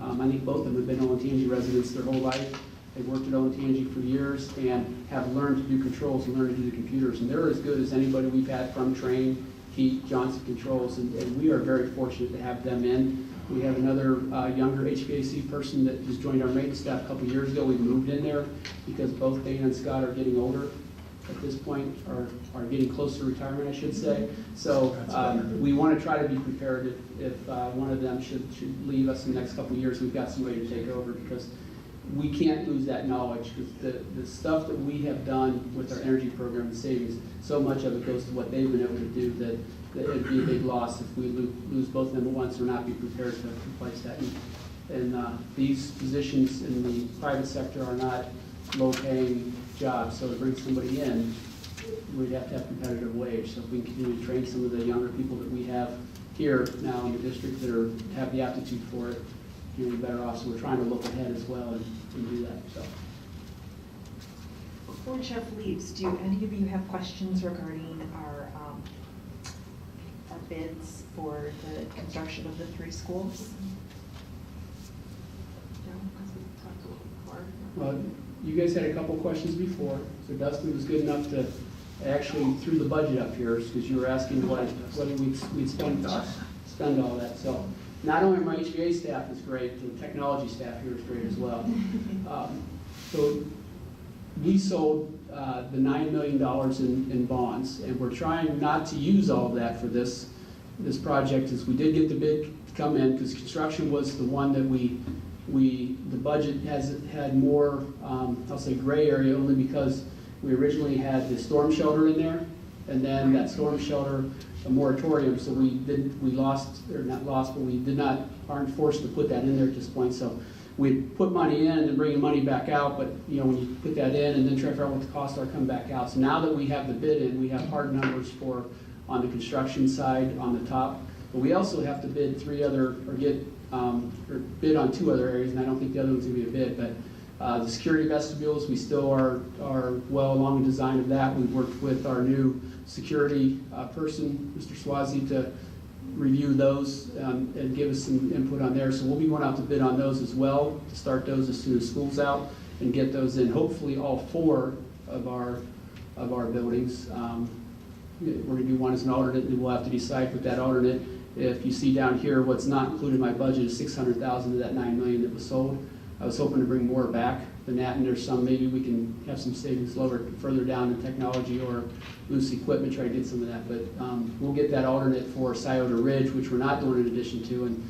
I think both of them have been Olentangy residents their whole life. They've worked at Olentangy for years and have learned to do controls and learned to do the computers. And they're as good as anybody we've had from Trane, Heat, Johnson Controls, and we are very fortunate to have them in. We have another younger HVAC person that just joined our maintenance staff a couple years ago. We moved in there because both Dana and Scott are getting older at this point, are getting close to retirement, I should say. So we want to try to be prepared if one of them should leave us in the next couple of years. We've got somebody to take over because we can't lose that knowledge. Because the stuff that we have done with our energy program and savings, so much of it goes to what they've been able to do that it'd be a big loss if we lose both of them at once or not be prepared to replace that. And these positions in the private sector are not low-paying jobs, so to bring somebody in, we'd have to have competitive wage. So if we can continue to train some of the younger people that we have here now in the district that have the aptitude for it, you'll be better off. So we're trying to look ahead as well and do that. So. Before Jeff leaves, do any of you have questions regarding our bids for the construction of the 3 schools? No, because we talked a little before. Well, you guys had a couple questions before, so Dustin was good enough to actually threw the budget up here because you were asking what we'd spend all that. So not only my HVA staff is great, the technology staff here is great as well. So we sold the $9 million in bonds, and we're trying not to use all of that for this project. As we did get the bid to come in, because construction was the one that the budget had more, I'll say gray area, only because we originally had the storm shelter in there, and then that storm shelter, a moratorium, so we aren't forced to put that in there at this point. So we put money in and then bringing money back out, but when you put that in and then try to figure out what the costs are, come back out. So now that we have the bid in, we have hard numbers on the construction side on the top, but we also have to bid bid on 2 other areas, and I don't think the other one's gonna be a bid, but the security vestibules, we still are well along the design of that. We've worked with our new security person, Mr. Swazi, to review those and give us some input on there. So we'll be going out to bid on those as well, to start those as soon as school's out and get those in, hopefully all 4 of our buildings. we're gonna do one as an alternate, and we'll have to decide with that alternate. If you see down here, what's not included in my budget is 600,000 of that 9 million that was sold. I was hoping to bring more back than that, and there's some, maybe we can have some savings lower, further down in technology or loose equipment, try to get some of that. But we'll get that alternate for Scioto Ridge, which we're not doing in addition to, and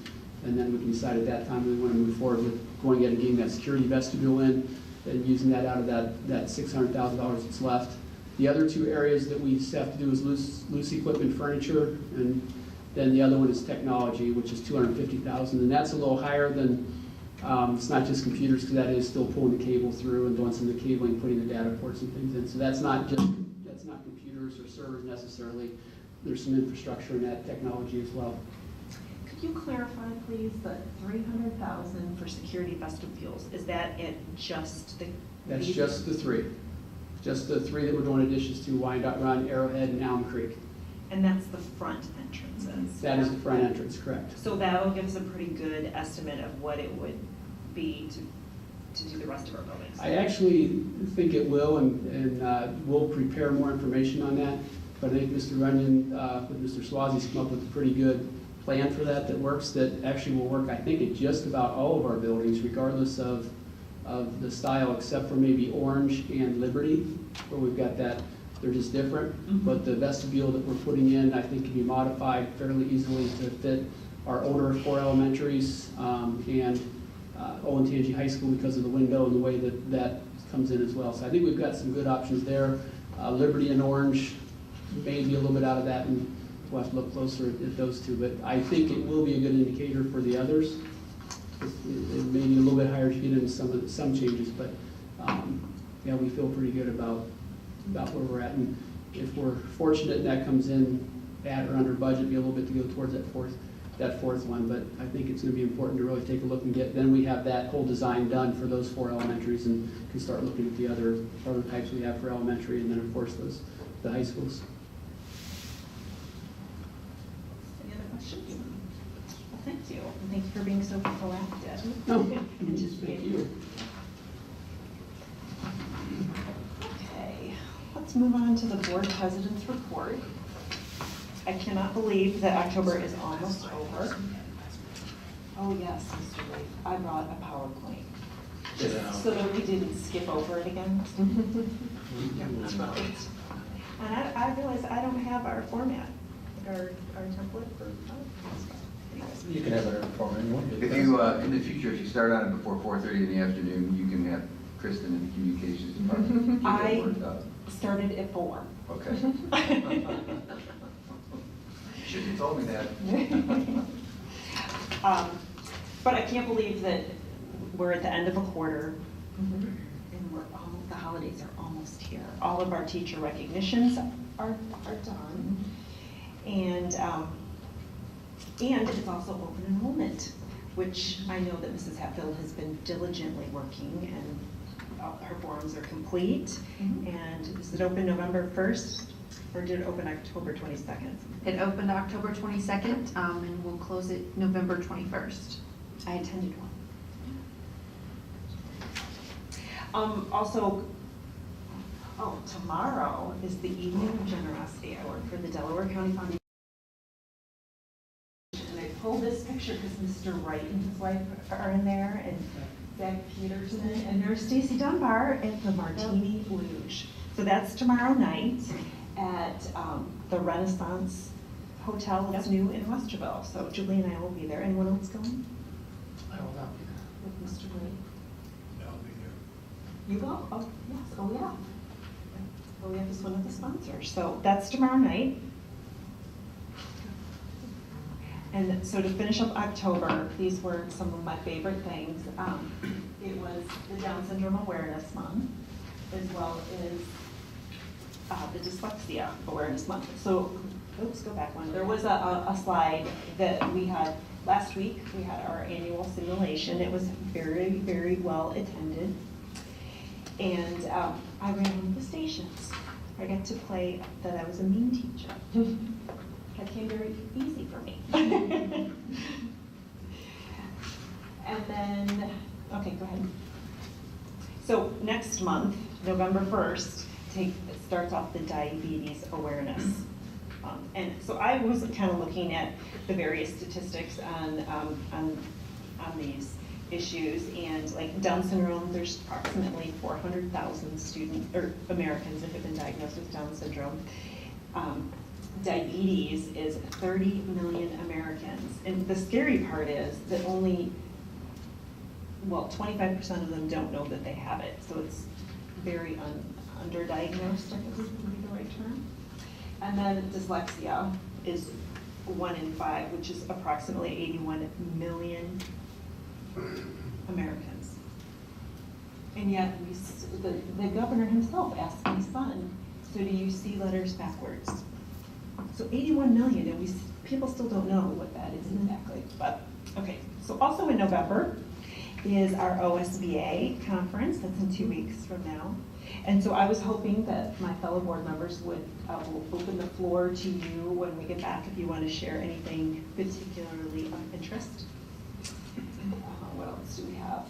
then we can decide at that time we want to move forward with going ahead and getting that security vestibule in and using that out of that $600,000 that's left. The other two areas that we have to do is loose equipment furniture, and then the other one is technology, which is $250,000, and that's a little higher than, it's not just computers, because that is still pulling the cable through and doing some of the cabling, putting the data ports and things in. So that's not computers or servers necessarily. There's some infrastructure in that technology as well. Could you clarify, please, the 300,000 for security vestibules? Is that it just the? That's just the three. Just the three that we're doing additions to, Wyandotte Run, Arrowhead, and Elm Creek. And that's the front entrances? That is the front entrance, correct. So that'll give us a pretty good estimate of what it would be to do the rest of our buildings? I actually think it will, and we'll prepare more information on that. But I think Mr. Runyon, with Mr. Swazi's come up with a pretty good plan for that works, that actually will work, I think, at just about all of our buildings, regardless of the style, except for maybe Orange and Liberty, where we've got that, they're just different. Mm-hmm. But the vestibule that we're putting in, I think, can be modified fairly easily to fit our older 4 elementaries and Olentangy High School because of the window and the way that comes in as well. So I think we've got some good options there. Liberty and Orange may be a little bit out of that, and we'll have to look closer at those two. But I think it will be a good indicator for the others. It may be a little bit higher to get into some changes, but yeah, we feel pretty good about where we're at. And if we're fortunate and that comes in at or under budget, be a little bit to go towards that fourth one. But I think it's going to be important to really take a look and then we have that whole design done for those 4 elementaries and can start looking at the other types we have for elementary, and then of course the high schools. Any other questions? Well, thank you. And thank you for being so proactive. No, Thank you. Okay, let's move on to the board president's report. I cannot believe that October is almost over. Oh, yes, Mr. Wade, I brought a PowerPoint, just so that we didn't skip over it again. And I realize I don't have our format, our template for PowerPoint. You can have it for anyone. If you, in the future, if you start on it before 4:30 in the afternoon, you can have Kristen in the communications department. I started at 4. Okay. Should have told me that. But I can't believe that we're at the end of a quarter, and the holidays are almost here. All of our teacher recognitions are done, and it's also open enrollment, which I know that Mrs. Hatfield has been diligently working, and her forms are complete. And is it open November 1st? Or did it open October 22nd? It opened October 22nd, and we'll close it November 21st. I attended one. Also, tomorrow is the Evening of Generosity. I work for the Delaware County Foundation. And I pulled this picture because Mr. Wright and his wife are in there, and Zach Peterson, and there's Stacy Dunbar at the Martini Luge. So that's tomorrow night at the Renaissance Hotel that's new in Westerville. So Julie and I will be there. Anyone else going? I will not be there. With Mr. Wright? I'll be there. You will? Oh, yes. Oh, yeah. Well, we have this one of the sponsors. So that's tomorrow night. And so to finish up October, these were some of my favorite things. It was the Down Syndrome Awareness Month, as well as the Dyslexia Awareness Month. So, oops, go back one. There was a slide that we had last week. We had our annual simulation. It was very, very well attended. And I ran one of the stations. I got to play that I was a mean teacher. That came very easy for me. And then, okay, go ahead. So next month, November 1st, it starts off the Diabetes Awareness month. And so I was kind of looking at the various statistics on these issues, and like Down syndrome, there's approximately 400,000 students or Americans that have been diagnosed with Down syndrome. Diabetes is 30 million Americans, and the scary part is that only, well, 25% of them don't know that they have it, so it's very underdiagnosed, I think would be the right term. And then dyslexia is 1 in 5, which is approximately 81 million Americans. And yet, the governor himself asked my son, so do you see letters backwards? So 81 million, and people still don't know what that is exactly. But, okay, so also in November is our OSBA conference. That's in 2 weeks from now. And so I was hoping that my fellow board members would will open the floor to you when we get back if you want to share anything particularly of interest. What else do we have?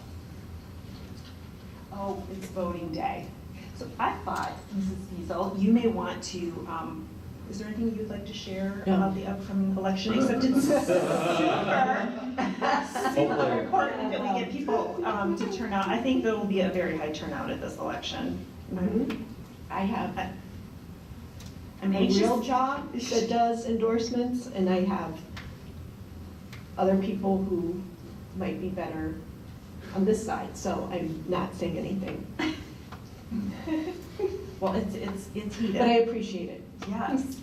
Oh, it's voting day. So I thought, Mrs. Giesel, you may want to, is there anything you'd like to share about the upcoming election? Except it's super important that we get people to turn out. I think there will be a very high turnout at this election. I have, I'm A anxious. real job that does endorsements, and I have other people who might be better on this side, so I'm not saying anything. Well, it's heated. But I appreciate it. Yes.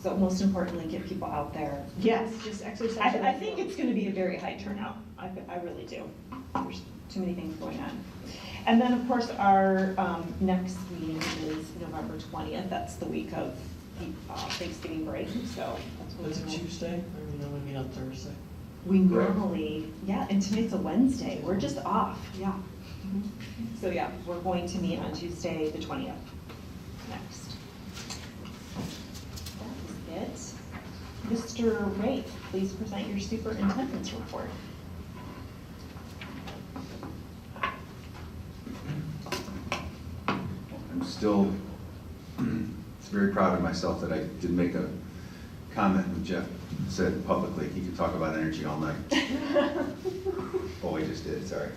So most importantly, get people out there. Yes, just exercise. I think it's going to be a very high turnout. I really do. There's too many things going on. And then, of course, our next meeting is November 20th. That's the week of Thanksgiving break, so that's what It's a we'll- Tuesday, or we normally meet on Thursday. We normally, yeah, and tonight's a Wednesday. We're just off, yeah. So, yeah, we're going to meet on Tuesday, the 20th, next. That is it. Mr. Wraith, please present your superintendent's report. I'm still very proud of myself that I did make a comment when Jeff said publicly he could talk about energy all night. Oh, I just did, sorry.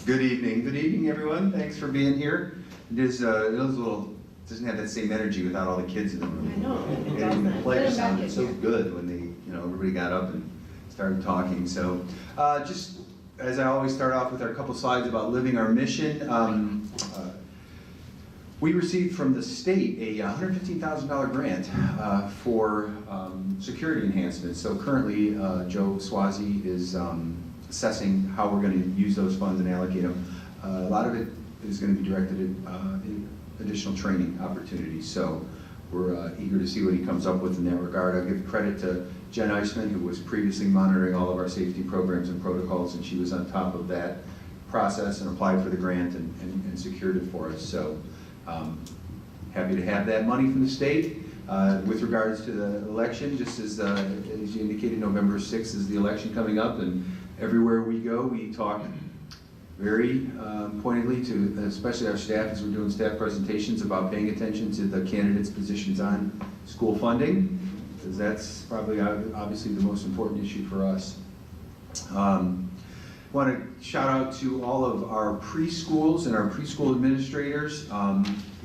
Good evening, everyone. Thanks for being here. It is a little, doesn't have that same energy without all the kids in the room. I know, it And doesn't. the players Put 'em back sounded in so here. good when they, everybody got up and started talking. So just as I always start off with our couple slides about living our mission, we received from the state a $115,000 grant for security enhancements. So currently, Joe Swazi is assessing how we're going to use those funds and allocate them. A lot of it is going to be directed at in additional training opportunities. So we're eager to see what he comes up with in that regard. I'll give credit to Jen Eisman, who was previously monitoring all of our safety programs and protocols, and she was on top of that process and applied for the grant and secured it for us. So happy to have that money from the state. With regards to the election, just as you indicated, November 6th is the election coming up, and everywhere we go, we talk very pointedly to, especially our staff as we're doing staff presentations, about paying attention to the candidates' positions on school funding, because that's probably obviously the most important issue for us. Want to shout out to all of our preschools and our preschool administrators.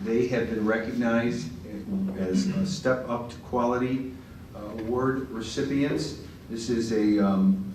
They have been recognized as a Step Up to Quality Award recipients. This is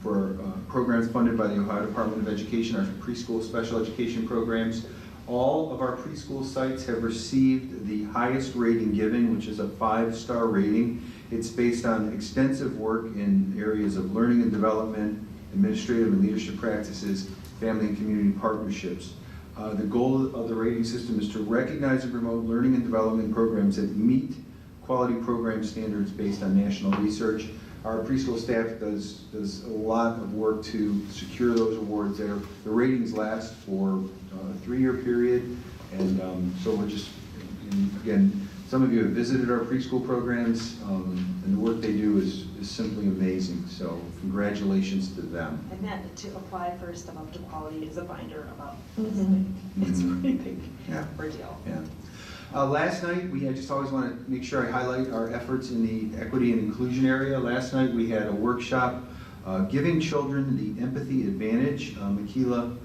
for programs funded by the Ohio Department of Education, our preschool special education programs. All of our preschool sites have received the highest rating given, which is a 5-star rating. It's based on extensive work in areas of learning and development, administrative and leadership practices, family and community partnerships. The goal of the rating system is to recognize and promote learning and development programs that meet quality program standards based on national research. Our preschool staff does a lot of work to secure those awards. The ratings last for a 3-year period, and so we're just, again, some of you have visited our preschool programs, and the work they do is simply amazing, so congratulations to them. And then to apply for Step Up to Quality is a binder about Mhm. it's a pretty big Yeah. ordeal. Yeah. Last night, I just always want to make sure I highlight our efforts in the equity and inclusion area. Last night, we had a workshop, Giving Children the Empathy Advantage. Makila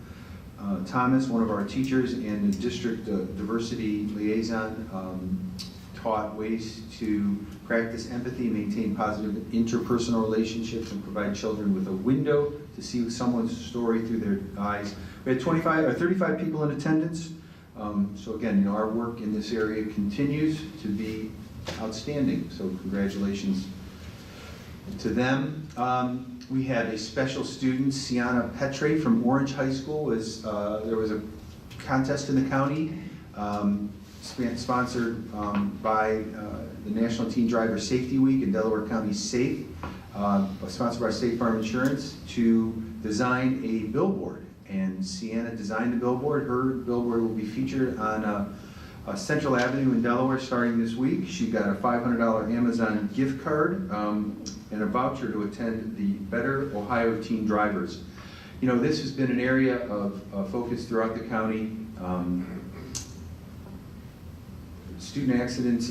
Thomas, one of our teachers and the district diversity liaison, taught ways to practice empathy, maintain positive interpersonal relationships, and provide children with a window to see someone's story through their eyes. We had 35 people in attendance. So again, our work in this area continues to be outstanding. So congratulations to them. We had a special student, Sienna Petre from Orange High School. There was a contest in the county sponsored by the National Teen Driver Safety Week and Delaware County Safe, sponsored by State Farm Insurance, to design a billboard. And Sienna designed the billboard. Her billboard will be featured on Central Avenue in Delaware starting this week. She got a $500 Amazon gift card and a voucher to attend the Better Ohio Teen Drivers. This has been an area of focus throughout the county. Student accidents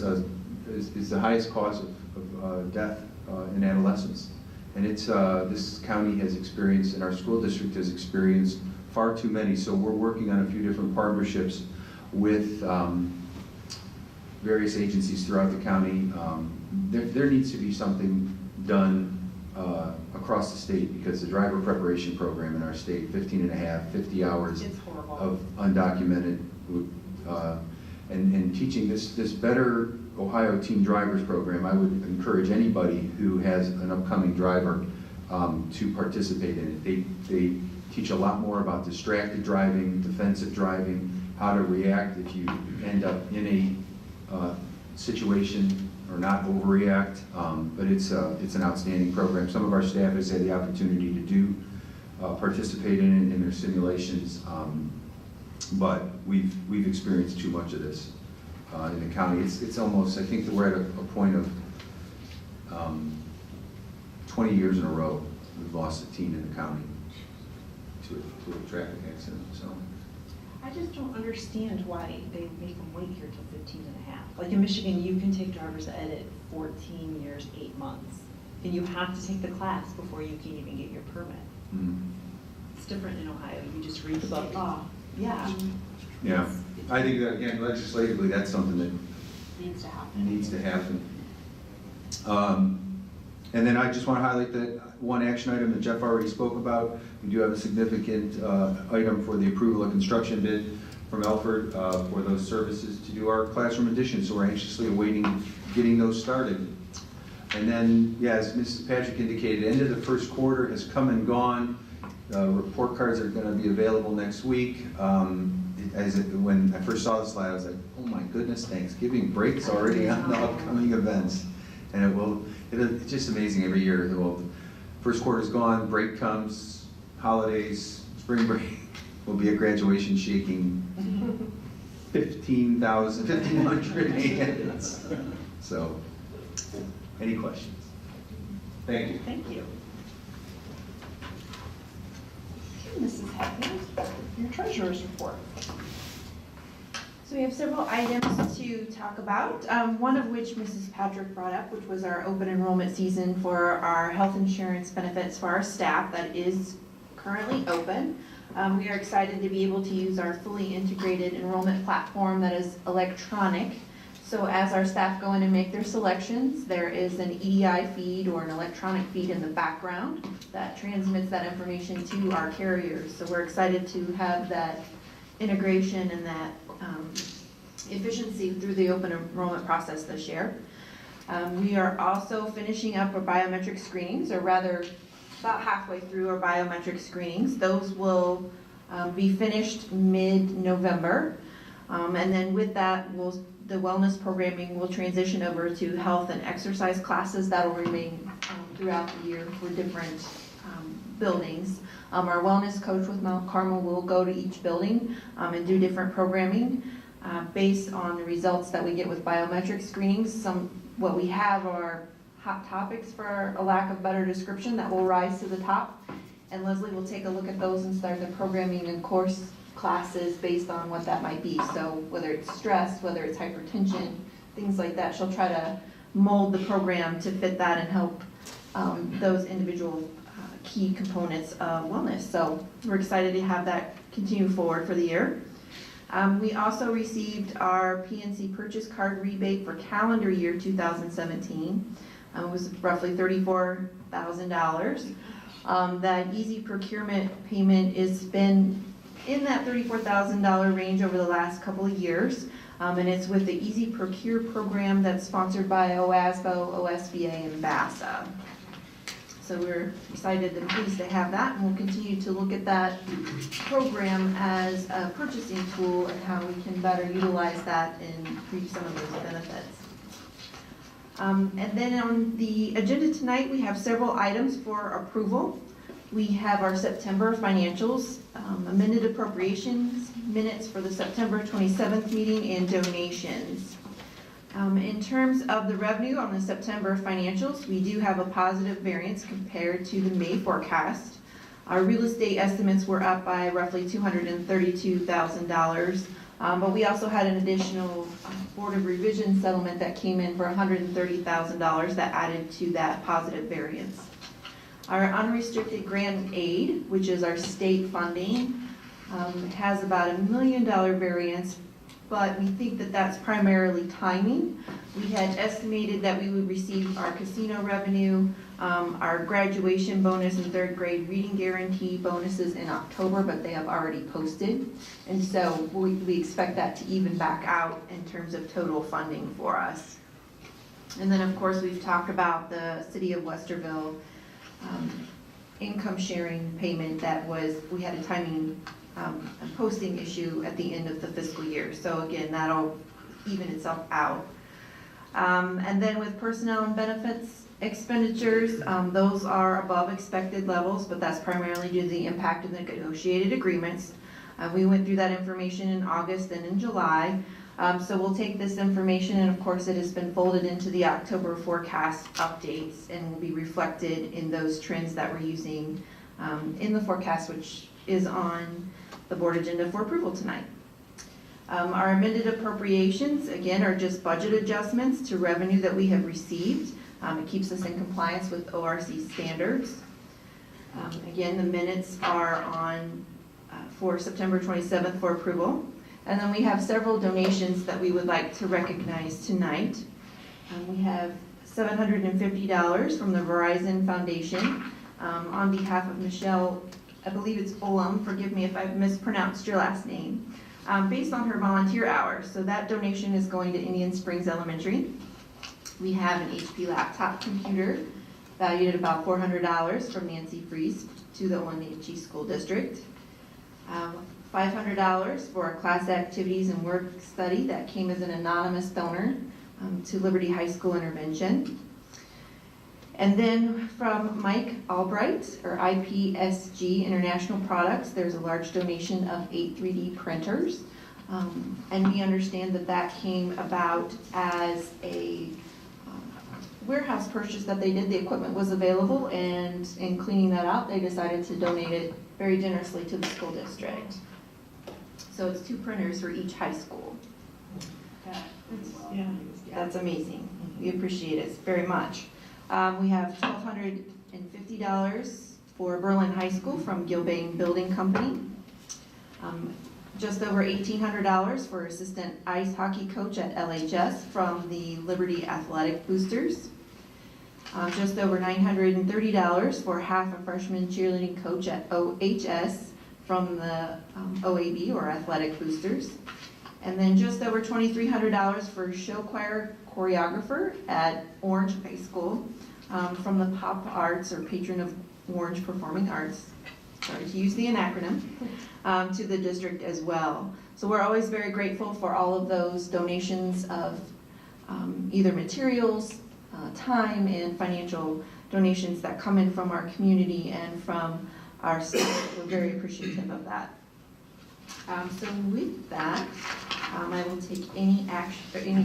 is the highest cause of death in adolescents. And this county has experienced, and our school district has experienced, far too many. So we're working on a few different partnerships with various agencies throughout the county. There needs to be something done across the state, because the driver preparation program in our state, 50 hours of undocumented, and teaching this Better Ohio Teen Drivers program. I would encourage anybody who has an upcoming driver to participate in it. They teach a lot more about distracted driving, defensive driving, how to react if you end up in a situation or not overreact. But it's an outstanding program. Some of our staff has had the opportunity to participate in it in their simulations. But we've experienced too much of this in the county. It's almost, I think that we're at a point of 20 years in a row we've lost a teen in the county to a traffic accident. So I just don't understand why they make them wait here till 15 and a half. Like in Michigan, you can take driver's ed at 14 years, 8 months. And you have to take the class before you can even get your permit. It's different in Ohio. You just read the law. Yeah. Yeah, I think that, again, legislatively, that's something that Needs to happen. needs to happen. And then I just want to highlight that one action item that Jeff already spoke about. We do have a significant item for the approval of construction bid from Elford for those services to do our classroom addition. So we're anxiously awaiting getting those started. And then, yeah, as Mrs. Patrick indicated, end of the first quarter has come and gone. Report cards are going to be available next week. When I first saw the slide, I was like, oh my goodness, Thanksgiving break's already on the upcoming events. And it's just amazing every year. First quarter's gone, break comes, holidays, spring break, will be a graduation shaking 1,500 hands. So, any questions? Thank you. Thank you. Mrs. Hackman, your treasurer's report. So we have several items to talk about, one of which Mrs. Patrick brought up, which was our open enrollment season for our health insurance benefits for our staff that is currently open. We are excited to be able to use our fully integrated enrollment platform that is electronic. So as our staff go in and make their selections, there is an EDI feed or an electronic feed in the background that transmits that information to our carriers. So we're excited to have that integration and that efficiency through the open enrollment process this year. We are also finishing up our biometric screenings, or rather about halfway through our biometric screenings. Those will be finished mid-November. And then with that, the wellness programming will transition over to health and exercise classes that will remain throughout the year for different buildings. Our wellness coach with Mount Carmel will go to each building and do different programming based on the results that we get with biometric screenings. What we have are hot topics, for a lack of better description, that will rise to the top. And Leslie will take a look at those and start the programming and course classes based on what that might be. So whether it's stress, whether it's hypertension, things like that, she'll try to mold the program to fit that and help those individual key components of wellness. So we're excited to have that continue forward for the year. We also received our PNC purchase card rebate for calendar year 2017. It was roughly $34,000. That easy procurement payment has been in that $34,000 range over the last couple of years. And it's with the Easy Procure program that's sponsored by OASBO, OSBA, and BASA. So we're excited and pleased to have that, and we'll continue to look at that program as a purchasing tool and how we can better utilize that and reap some of those benefits. And then on the agenda tonight, we have several items for approval. We have our September financials, amended appropriations, minutes for the September 27th meeting, and donations. In terms of the revenue on the September financials, we do have a positive variance compared to the May forecast. Our real estate estimates were up by roughly $232,000, but we also had an additional Board of Revision settlement that came in for $130,000 that added to that positive variance. Our unrestricted grant aid, which is our state funding, has about $1 million variance, but we think that that's primarily timing. We had estimated that we would receive our casino revenue, our graduation bonus and third grade reading guarantee bonuses in October, but they have already posted. And so we expect that to even back out in terms of total funding for us. And then, of course, we've talked about the City of Westerville income sharing payment that we had a timing and posting issue at the end of the fiscal year. So again, that'll even itself out. And then with personnel and benefits expenditures, those are above expected levels, but that's primarily due to the impact of the negotiated agreements. We went through that information in August and in July. So we'll take this information, and of course it has been folded into the October forecast updates and will be reflected in those trends that we're using in the forecast, which is on the board agenda for approval tonight. Our amended appropriations, again, are just budget adjustments to revenue that we have received. It keeps us in compliance with ORC standards. Again, the minutes are on for September 27th for approval. And then we have several donations that we would like to recognize tonight. We have $750 from the Verizon Foundation on behalf of Michelle, I believe it's Olam, forgive me if I've mispronounced your last name, based on her volunteer hours. So that donation is going to Indian Springs Elementary. We have an HP laptop computer valued at about $400 from Nancy Fries to the Olentangy School District. $500 for class activities and work study that came as an anonymous donor to Liberty High School Intervention. And then from Mike Albright, or IPSG International Products, there's a large donation of 8 3D printers. And we understand that that came about as a warehouse purchase that they did. The equipment was available, and in cleaning that out, they decided to donate it very generously to the school district. So it's 2 printers for each high school. Yeah. That's amazing. We appreciate it very much. We have $1,250 for Berlin High School from Gilbane Building Company. Just over $1,800 for assistant ice hockey coach at LHS from the Liberty Athletic Boosters. Just over $930 for half a freshman cheerleading coach at OHS from the OAB, or Athletic Boosters. And then just over $2,300 for show choir choreographer at Orange High School from the Pop Arts, or Patron of Orange Performing Arts, sorry to use the acronym, to the district as well. So we're always very grateful for all of those donations of either materials, time, and financial donations that come in from our community and from our staff. We're very appreciative of that. So with that, I will take any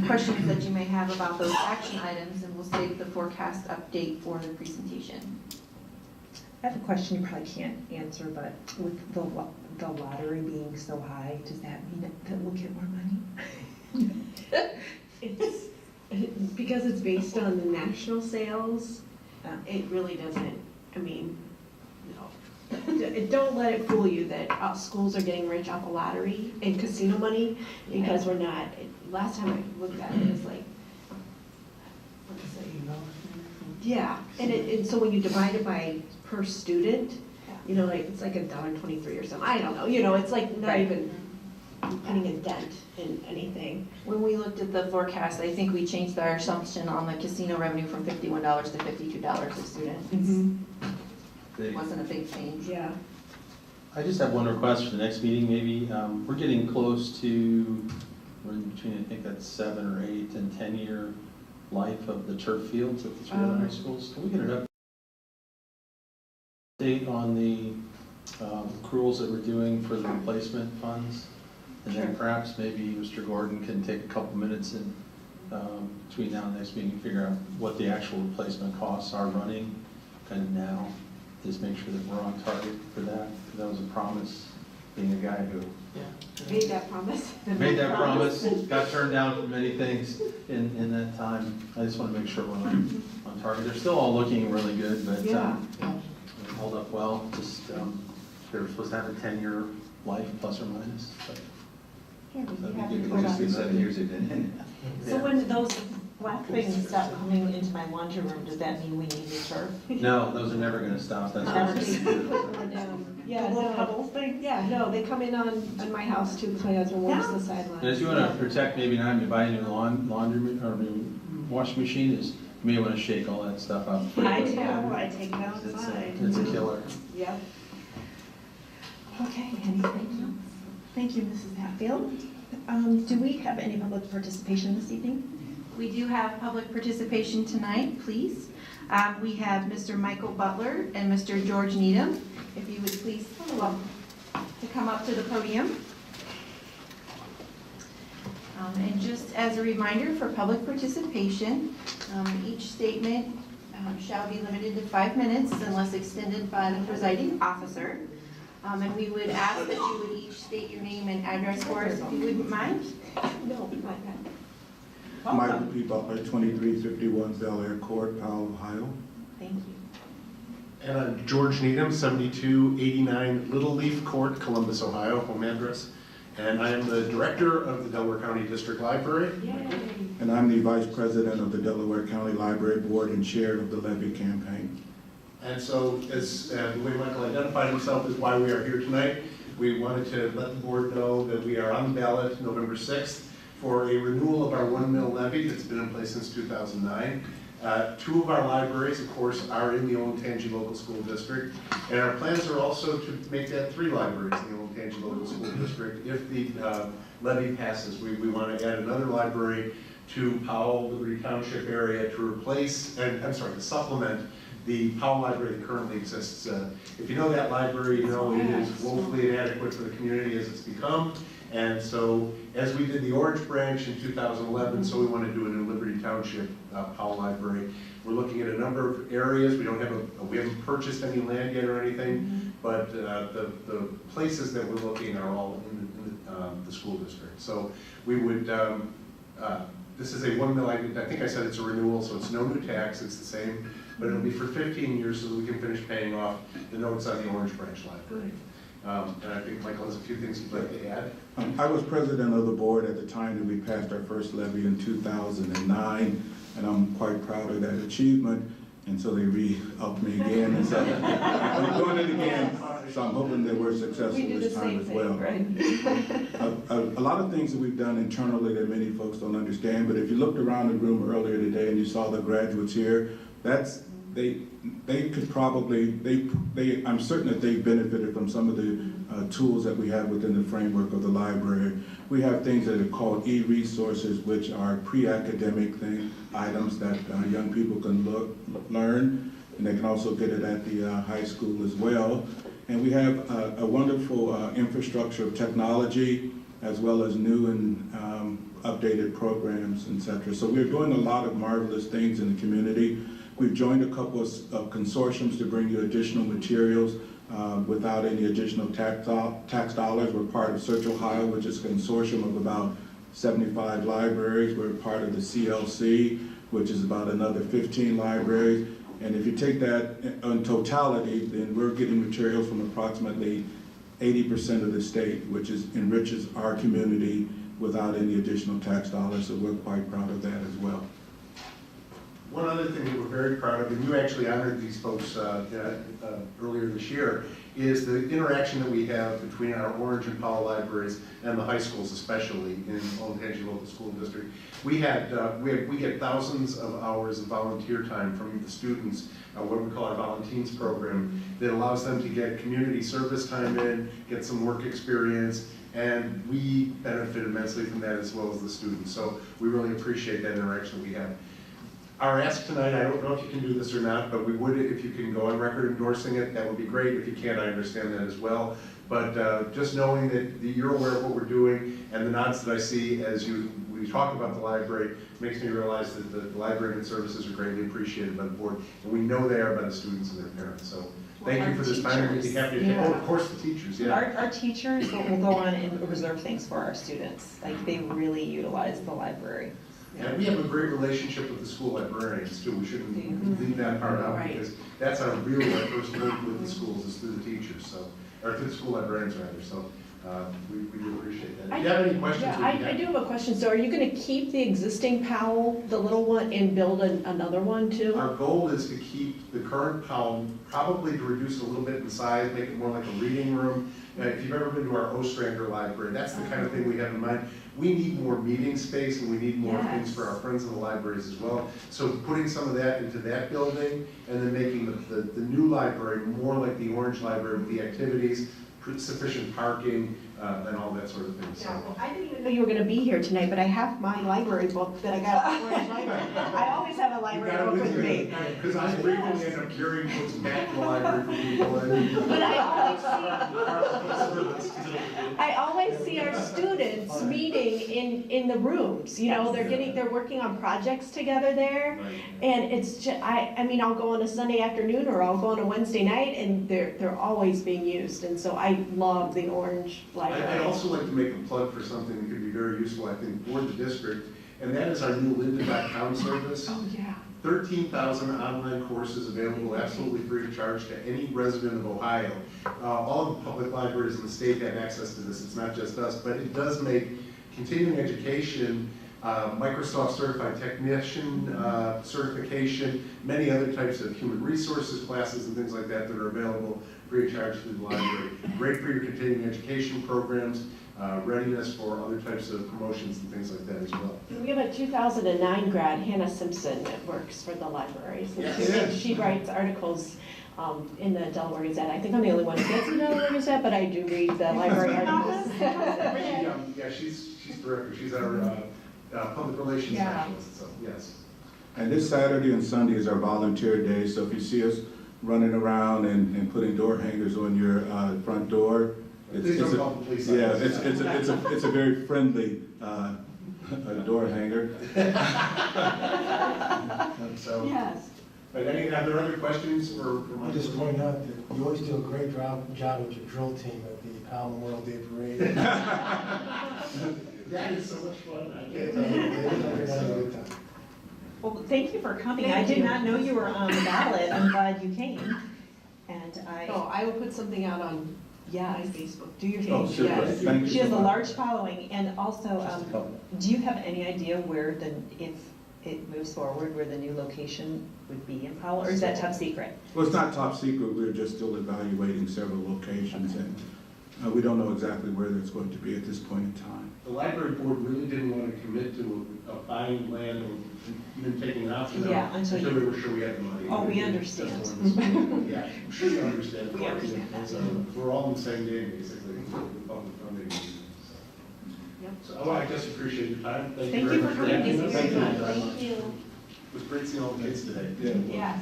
questions that you may have about those action items, and we'll save the forecast update for the presentation. I have a question you probably can't answer, but with the lottery being so high, does that mean that we'll get more money? It's, because it's based on the national sales, it really doesn't, I mean, no. Don't let it fool you that schools are getting rich off of lottery and casino money, because we're not. Last time I looked at it, it was like, what is it? Yeah, and so when you divide it by per student, you know, like, it's like $1.23 or something, I don't know, you know, it's like not even putting a dent in anything. When we looked at the forecast, I think we changed our assumption on the casino revenue from $51 to $52 a student. It wasn't a big change. Yeah. I just have one request for the next meeting, maybe. We're getting close to, we're in between, I think that's 7 or 8 and 10-year life of the turf fields at the three other high schools. Can we get an update on the accruals that we're doing for the replacement funds? And then perhaps maybe Mr. Gordon can take a couple minutes in between now and next meeting and figure out what the actual replacement costs are running kind of now. Just make sure that we're on target for that. Because that was a promise, being a guy who Made that promise. made that promise, got turned down for many things in that time. I just want to make sure we're on target. They're still all looking really good, but they hold up well. Just they're supposed to have a 10-year life plus or minus. But It just been 7 years they've been in. So when those black things stop coming into my laundry room, does that mean we need new turf? No, those are never going to stop. That's Never. Yeah, The little no. pebble thing? Yeah, no, they come in on my house too, because my husband works the sideline. And if you want to protect maybe not having to buy a new laundry or new washing machine, is you may want to shake all that stuff up. I do, I take it outside. It's a killer. Yep. Okay, anything else? Thank you, Mrs. Hatfield. Do we have any public participation this evening? We do have public participation tonight, please. We have Mr. Michael Butler and Mr. George Needham. If you would please to come up to the podium. And just as a reminder for public participation, each statement shall be limited to 5 minutes unless extended by the presiding officer. And we would ask that you would each state your name and address for us, if you wouldn't mind. No, not that. Michael P. Butler, 2351 Bel Air Court, Powell, Ohio. Thank you. And I'm George Needham, 7289 Little Leaf Court, Columbus, Ohio, home address. And I am the director of the Delaware County District Library. Yay. And I'm the vice president of the Delaware County Library Board and chair of the Levy campaign. And so, as the way Michael identified himself is why we are here tonight. We wanted to let the board know that we are on the ballot November 6th for a renewal of our 1 mil levy that's been in place since 2009. 2 of our libraries, of course, are in the Olentangy Local School District, and our plans are also to make that 3 libraries in the Olentangy Local School District. If the levy passes, we want to add another library to Powell, Liberty Township area to replace, and I'm sorry, to supplement the Powell Library that currently exists. If you know that library, you know it is woefully inadequate for the community as it's become. And so, as we did the Orange Branch in 2011, so we want to do a new Liberty Township Powell Library. We're looking at a number of areas. We haven't purchased any land yet or anything, but the places that we're looking are all in the school district. So we would. This is a 1 mil. I think I said it's a renewal, so it's no new tax. It's the same, but it'll be for 15 years, so that we can finish paying off the notes on the Orange Branch Library. And I think Michael has a few things he'd like to add. I was president of the board at the time that we passed our first levy in 2009, and I'm quite proud of that achievement. And so they re-upped me again, and so I'm doing it again. So I'm hoping that we're successful this time as well. A lot of things that we've done internally that many folks don't understand, but if you looked around the room earlier today and you saw the graduates here, they could probably, I'm certain that they benefited from some of the tools that we have within the framework of the library. We have things that are called e-resources, which are pre-academic items that young people can learn, and they can also get it at the high school as well. And we have a wonderful infrastructure of technology, as well as new and updated programs, etc. So we're doing a lot of marvelous things in the community. We've joined a couple of consortiums to bring you additional materials without any additional tax dollars. We're part of Search Ohio, which is a consortium of about 75 libraries. We're part of the CLC, which is about another 15 libraries. And if you take that in totality, then we're getting materials from approximately 80% of the state, which enriches our community without any additional tax dollars, so we're quite proud of that as well. One other thing that we're very proud of, and you actually honored these folks earlier this year, is the interaction that we have between our Orange and Powell libraries and the high schools, especially in Olentangy Local School District. We get thousands of hours of volunteer time from the students, what we call our Volunteens program, that allows them to get community service time in, get some work experience, and we benefit immensely from that as well as the students. So we really appreciate that interaction we have. Our ask tonight, I don't know if you can do this or not, but we would, if you can go on record endorsing it, that would be great. If you can't, I understand that as well. But just knowing that you're aware of what we're doing and the nods that I see as we talk about the library makes me realize that the library and services are greatly appreciated by the board. And we know they are by the students and their parents. So thank you for this time. We'd be happy to, oh, of course, the teachers, yeah. Our teachers will go on and reserve things for our students. Like, they really utilize the library. And we have a great relationship with the school librarians too. We shouldn't leave that part out because that's our first link with the schools is through the teachers, so, or through the school librarians rather, so we do appreciate that. Do you have any questions? Yeah, I do have a question. So are you going to keep the existing Powell, the little one, and build another one too? Our goal is to keep the current Powell, probably to reduce it a little bit in size, make it more like a reading room. If you've ever been to our Ostrander library, that's the kind of thing we have in mind. We need more meeting space and we need more things for our friends in the libraries as well. So putting some of that into that building and then making the new library more like the Orange Library with the activities, sufficient parking, and all that sort of thing. So. Yeah, well, I didn't even know you were going to be here tonight, but I have my library book that I got at the Orange Library. I always have a library book with me. Because I frequently end up carrying books back to the library for people. But I always see our students meeting in the rooms. You know, they're working on projects together there, and it's just I mean I'll go on a Sunday afternoon or I'll go on a Wednesday night, and they're always being used, and so I love the Orange Library. I'd also like to make a plug for something that could be very useful, I think, for the district, and that is our new lynda.com service. Oh, yeah. 13,000 online courses available absolutely free of charge to any resident of Ohio. All of the public libraries in the state have access to this. It's not just us, but it does make continuing education, Microsoft Certified Technician certification, many other types of human resources classes and things like that that are available free of charge through the library. Great for your continuing education programs, readiness for other types of promotions and things like that as well. We have a 2009 grad, Hannah Simpson, that works for the library. So she writes articles in the Delaware Gazette. I think I'm the only one who gets the Delaware Gazette, but I do read the library articles. Yeah, she's terrific. She's our public relations specialist, so yes. And this Saturday and Sunday is our volunteer day, so if you see us running around and putting door hangers on your front door, it's a very friendly door hanger. So, yes. But are there other questions for I'll just point out that you always do a great job with your drill team at the Powell Memorial Day Parade. That is so much fun. I can't tell you. Well, thank you for coming. I did not know you were on the ballot. I'm glad you came. And I will put something out on my Facebook. Do your Oh, page. super. Yes. Thank you She has so a much. large following, and also, do you have any idea where if it moves forward, where the new location would be in Powell, or is that top secret? Well, it's not top secret. We're just still evaluating several locations, and we don't know exactly where that's going to be at this point in time. The library board really didn't want to commit to buying land or even taking an option out until we were sure we had the money. Oh, we understand. Yeah, I'm sure you understand. We understand that. So we're all in the same game, basically, with public funding. So I just appreciate your time. Thank you very much for having us. Thank you. It was great seeing all the kids today. Yes.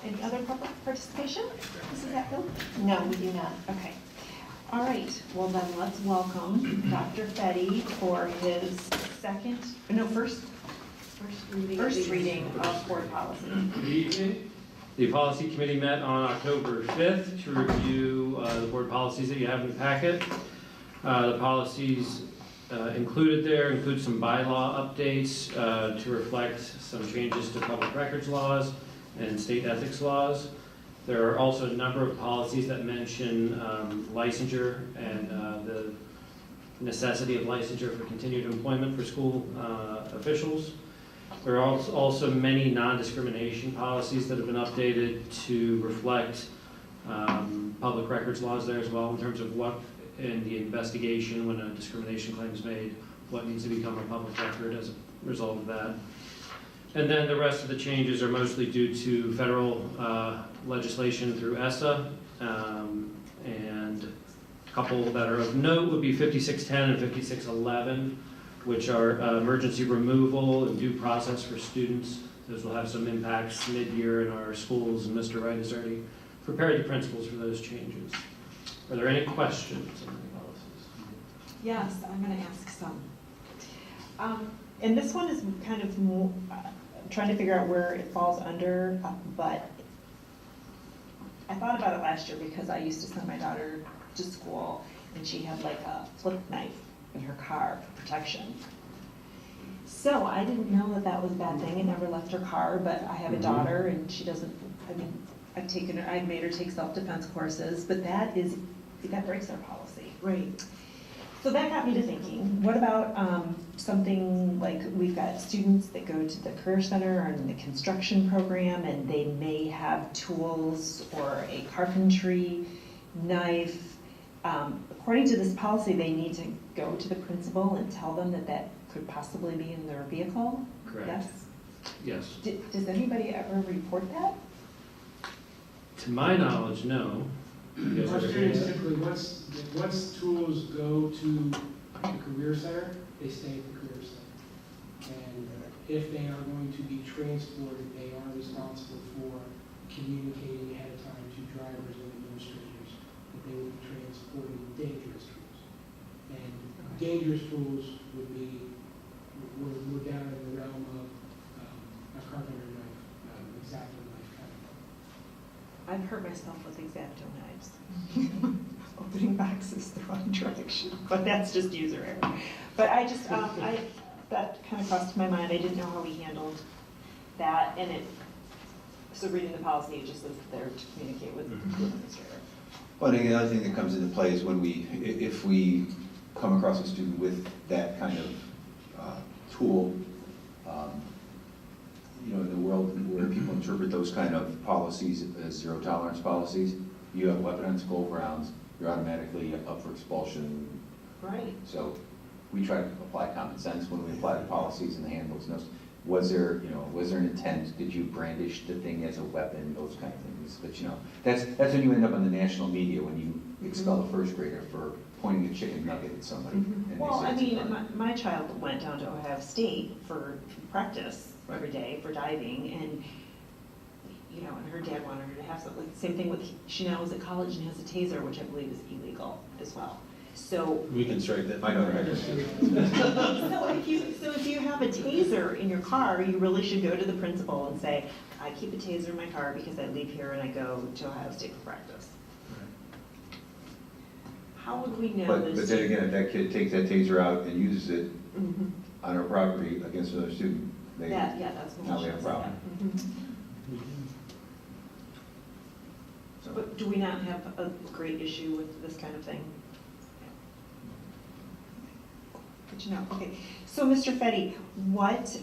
Any other public participation? Mrs. Hatfield? No, we do not. Okay. All right. Well, then let's welcome Dr. Fetty for his second, no, first reading of board policy. Good evening. The policy committee met on October 5th to review the board policies that you have in the packet. The policies included there include some bylaw updates to reflect some changes to public records laws and state ethics laws. There are also a number of policies that mention licensure and the necessity of licensure for continued employment for school officials. There are also many non-discrimination policies that have been updated to reflect public records laws there as well, in terms of what in the investigation when a discrimination claim is made, what needs to become a public record as a result of that. And then the rest of the changes are mostly due to federal legislation through ESSA, and a couple that are of note would be 5610 and 5611, which are emergency removal and due process for students. Those will have some impacts mid-year in our schools, and Mr. Wright has already prepared the principles for those changes. Are there any questions on the policies? Yes, I'm going to ask some. And this one is kind of more, trying to figure out where it falls under, but I thought about it last year because I used to send my daughter to school, and she had like a flip knife in her car for protection. So I didn't know that that was a bad thing. It never left her car, but I have a daughter and she doesn't, I mean, I've made her take self-defense courses, but that breaks our policy. Right. So that got me to thinking, what about something like we've got students that go to the Career Center or in the construction program, and they may have tools or a carpentry knife. According to this policy, they need to go to the principal and tell them that that could possibly be in their vehicle? Correct. Yes? Yes. Does anybody ever report that? To my knowledge, no. You guys Our ever hear students that? typically, once tools go to the Career Center, they stay at the Career Center. And if they are going to be transported, they are responsible for communicating ahead of time to drivers and administrators that they will be transporting dangerous tools. And dangerous tools would be, we're down in the realm of a carpenter knife, X-Acto knife kind of thing. I've hurt myself with X-Acto knives. Opening boxes the wrong direction, but that's just user error. But I just, that kind of crossed my mind. I didn't know how we handled that, and so reading the policy, it just says there to communicate with the administrator. But another thing that comes into play is when if we come across a student with that kind of tool, in the world where people interpret those kind of policies as zero tolerance policies, you have a weapon on school grounds, you're automatically up for expulsion. Right. So we try to apply common sense when we apply the policies and the handbooks. Was there an intent? Did you brandish the thing as a weapon? Those kind of things. But that's when you end up on the national media when you expel a first grader for pointing a chicken nugget at somebody. And they Well, say I it's mean, fun. my child went down to Ohio State for practice every day for diving, and and her dad wanted her to have something. Same thing with, she now is at college and has a taser, which I believe is illegal as well. So We can strike that. My daughter had this. so if you have a taser in your car, you really should go to the principal and say, I keep a taser in my car because I leave here and I go to Ohio State for practice. How would we know But this? then again, if that kid takes that taser out and uses it on our property against another student, That's now we have a problem. So- But do we not have a great issue with this kind of thing? Good to know. Okay, so Mr. Fetty, what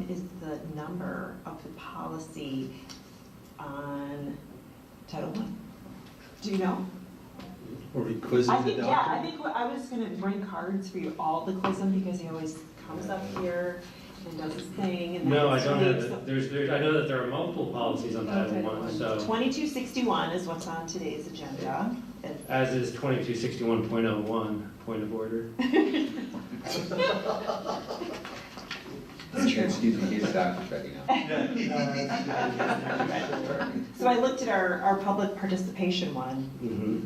is the number of the policy on Title I? Do you know? Or we quizzing the doctor? I think I was gonna bring cards for you all to quiz him because he always comes up here and does his thing and. No, I then don't have speaks. it. I know that there are multiple policies on Title I, so, 2261 is what's on today's agenda. as is 2261.01, point of order. It's true. excuse me, he's Dr. Fetty now. So I looked at our public participation one,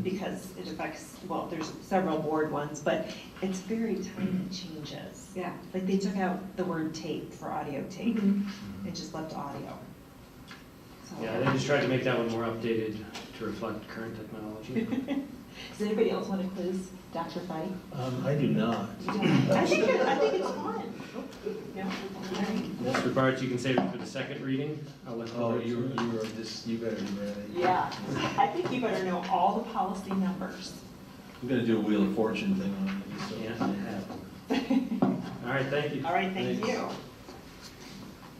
because it affects, well, there's several board ones, but it's very tiny changes. Yeah. Like they took out the word tape for audio tape, and just left audio. So- Yeah, they just tried to make that one more updated to reflect current technology. Does anybody else want to quiz Dr. Fite? I do not. I think it's fun. No? Mr. Bartz, you can save it for the second reading. I'll let Oh, you. you better be ready. Yeah, I think you better know all the policy numbers. I'm gonna do a Wheel of Fortune thing on it, so. Yeah. All right, thank you. All right, thank Thanks. you.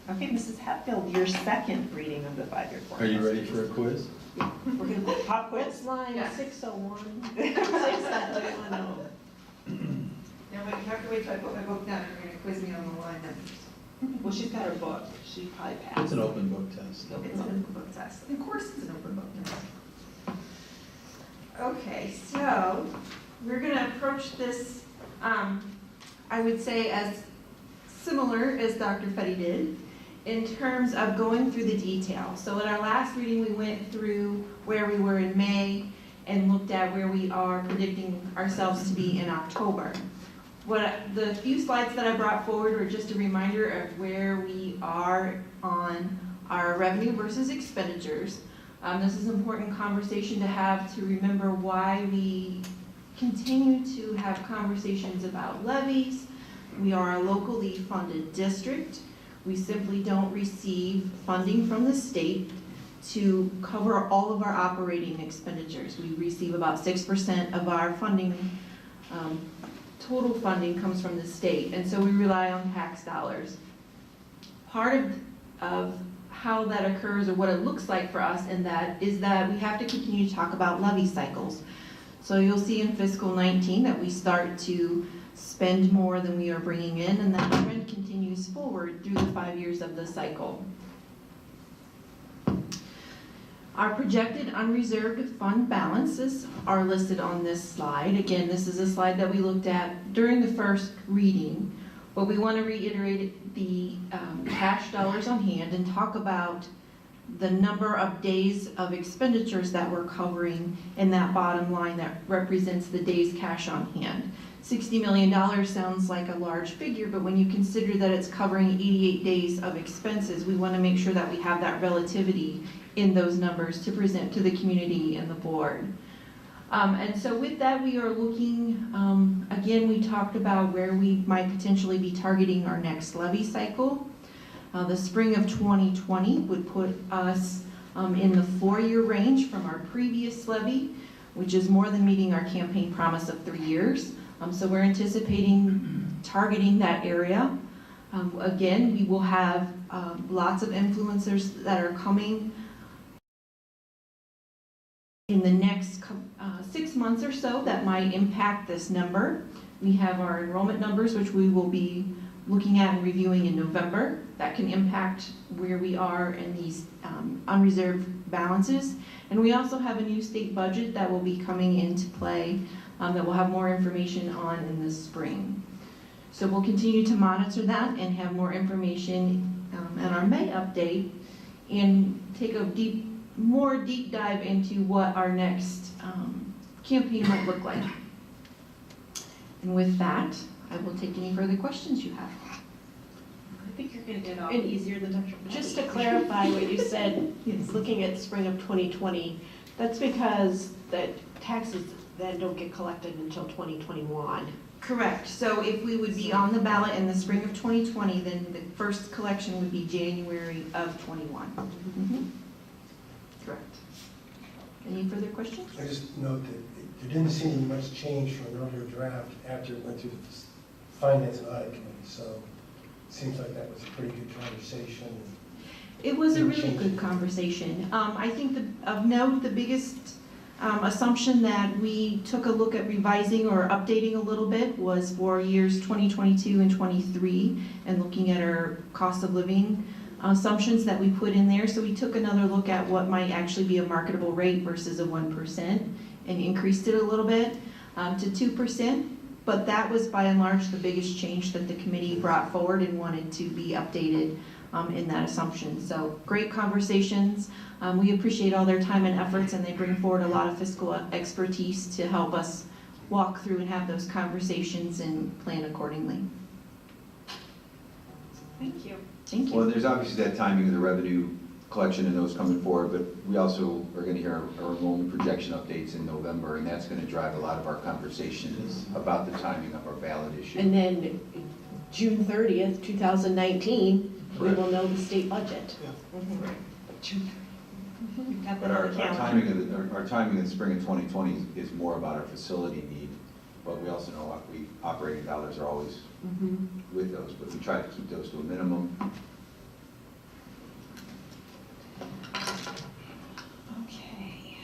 Okay, Mrs. Hatfield, your second reading of the 5-year Are you ready for a quiz? We're going to pop quiz? What's line Yeah. 601? No, wait, you have to wait till I put my book down, and you're gonna quiz me on the line numbers. Well, she's got her book. She probably passed. It's an open book test. It's an open book test. Of course it's an open book test. Okay, so we're gonna approach this, I would say as similar as Dr. Fetty did in terms of going through the detail. So at our last reading, we went through where we were in May and looked at where we are predicting ourselves to be in October. The few slides that I brought forward are just a reminder of where we are on our revenue versus expenditures. This is an important conversation to have to remember why we continue to have conversations about levies. We are a locally funded district. We simply don't receive funding from the state to cover all of our operating expenditures. We receive about 6% of our funding, total funding comes from the state, and so we rely on tax dollars. Part of how that occurs, or what it looks like for us in that, is that we have to continue to talk about levy cycles. So you'll see in fiscal 19 that we start to spend more than we are bringing in, and that trend continues forward through the 5 years of the cycle. Our projected unreserved fund balances are listed on this slide. Again, this is a slide that we looked at during the first reading, but we want to reiterate the cash dollars on hand and talk about the number of days of expenditures that we're covering in that bottom line that represents the days cash on hand. $60 million sounds like a large figure, but when you consider that it's covering 88 days of expenses, we want to make sure that we have that relativity in those numbers to present to the community and the board. And so with that, we are looking, again, we talked about where we might potentially be targeting our next levy cycle. The spring of 2020 would put us in the 4-year range from our previous levy, which is more than meeting our campaign promise of 3 years. So we're anticipating targeting that area. Again, we will have lots of influencers that are coming in the next 6 months or so that might impact this number. We have our enrollment numbers, which we will be looking at and reviewing in November. That can impact where we are in these unreserved balances. And we also have a new state budget that will be coming into play that we'll have more information on in the spring. So we'll continue to monitor that and have more information in our May update and take a more deep dive into what our next campaign might look like. And with that, I will take any further questions you have. I think you're gonna get off And- easier than Dr. Just to clarify what you said, looking at spring of 2020, that's because the taxes then don't get collected until 2021. Correct. So if we would be on the ballot in the spring of 2020, then the first collection would be January of 21. Correct. Any further questions? I just note that there didn't seem much change from an earlier draft after it went through the Finance and Audit Committee, so it seems like that was a pretty good conversation. It was a really good conversation. I think of note, the biggest assumption that we took a look at revising or updating a little bit was for years 2022 and 23, and looking at our cost of living assumptions that we put in there. So we took another look at what might actually be a marketable rate versus a 1%, and increased it a little bit to 2%. But that was by and large the biggest change that the committee brought forward and wanted to be updated in that assumption. So great conversations. We appreciate all their time and efforts, and they bring forward a lot of fiscal expertise to help us walk through and have those conversations and plan accordingly. Thank you. Thank you. Well, there's obviously that timing of the revenue collection and those coming forward, but we also are going to hear our enrollment projection updates in November, and that's going to drive a lot of our conversations about the timing of our ballot issue. And then June 30th, 2019, we will know the state budget. But our timing of the spring of 2020 is more about our facility need, but we also know operating dollars are always with those, but we try to keep those to a minimum. Okay.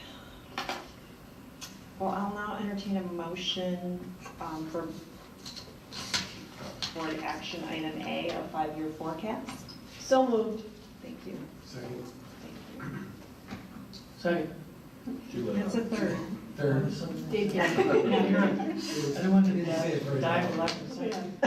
Well, I'll now entertain a motion for board action item A, our 5-year forecast. So moved. Thank you. Second. Second. That's a third. Third. Dave, I don't want to die for lack of a second.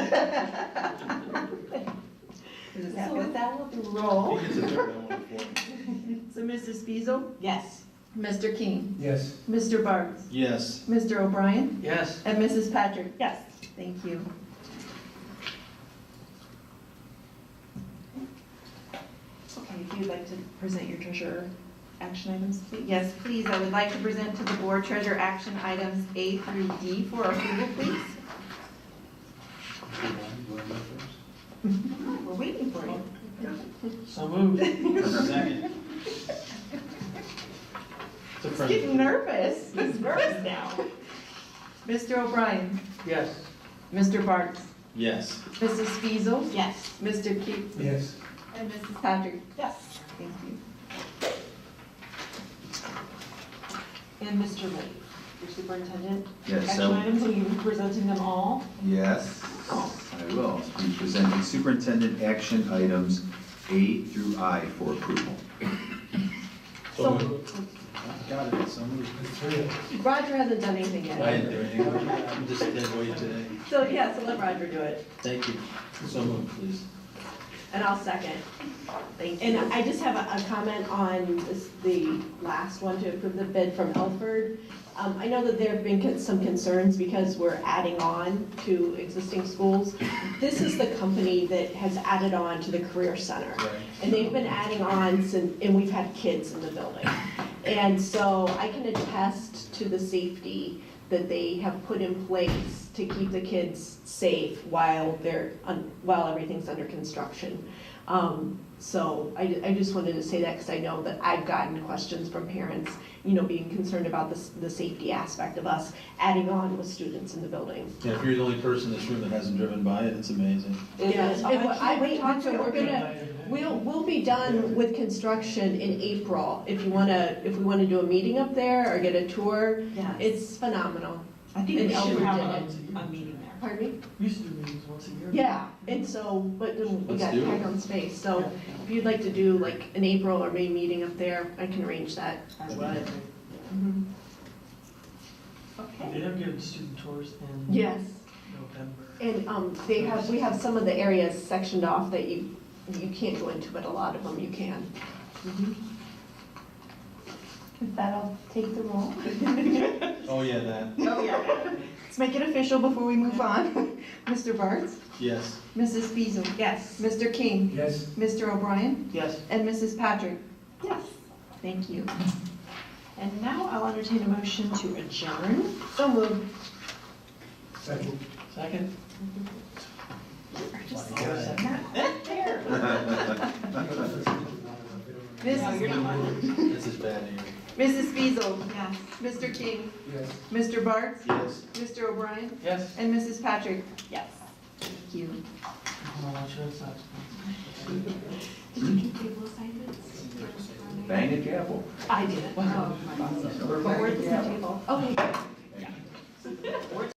Is this happy with that? Roll. He gets a third, I want a fourth. So Mrs. Fiesel, Yes. Mr. King, Yes. Mr. Barnes, Yes. Mr. O'Brien, Yes. and Mrs. Patrick. Yes. Thank you. Okay, if you'd like to present your treasurer action items, please. Yes, please, I would like to present to the board treasure action items A through D for approval, please. We're waiting for you. So moved. Second. It's a He's friendly. getting nervous. He's nervous now. Mr. O'Brien, Yes. Mr. Barnes, Yes. Mrs. Fiesel, Yes. Mr. King, Yes. and Mrs. Patrick. Yes. Thank you. And Mr. Lee, your superintendent. Yes, Action so- items, will you be presenting them all? Yes, I will. Be presenting superintendent action items A through I for approval. So Got it, so moved. Roger hasn't done anything I yet. didn't do anything, I'm just dead weight today. So yeah, so let Roger do it. Thank you. So moved, please. And I'll second. Thank you. And I just have a comment on the last one to approve the bid from Elford. I know that there have been some concerns because we're adding on to existing schools. This is the company that has added on to the Career Center. Right. And they've been adding on since, and we've had kids in the building. And so I can attest to the safety that they have put in place to keep the kids safe while while everything's under construction. So I just wanted to say that because I know that I've gotten questions from parents, being concerned about the safety aspect of us adding on with students in the building. Yeah, if you're the only person in this room that hasn't driven by it, it's amazing. Yes, and what I talked to, We'll we'll be done with construction in April. If we wanna do a meeting up there or get a tour, Yes. it's phenomenal. I think And we should Elford have did a meeting there. Pardon me? We used to do meetings once a year. Yeah, and so, but then we Let's got do it. tight on space, so if you'd like to do like an April or May meeting up there, I can arrange that. I That'd would. be great. Mhm. Okay. They have given student tours in Yes, November. and we have some of the areas sectioned off that you can't go into, but a lot of them you can. With that, I'll take the roll. Oh, yeah, that. Oh, yeah. Let's make it official before we move on. Mr. Barnes, Yes. Mrs. Fiesel, Yes. Mr. King, Yes. Mr. O'Brien, Yes. and Mrs. Patrick. Yes. Thank you. And now I'll entertain a motion to adjourn. So moved. Second. Second? Just My God. not there. Mrs. This is bad news. Mrs. Fiesel, Yes. Mr. King, Yes. Mr. Barnes, Yes. Mr. O'Brien, Yes. and Mrs. Patrick. Yes. Thank you. I'm not sure it's not. Did you do table assignments? Bang the gavel. I did. Oh, my boss. But where's the table? Okay.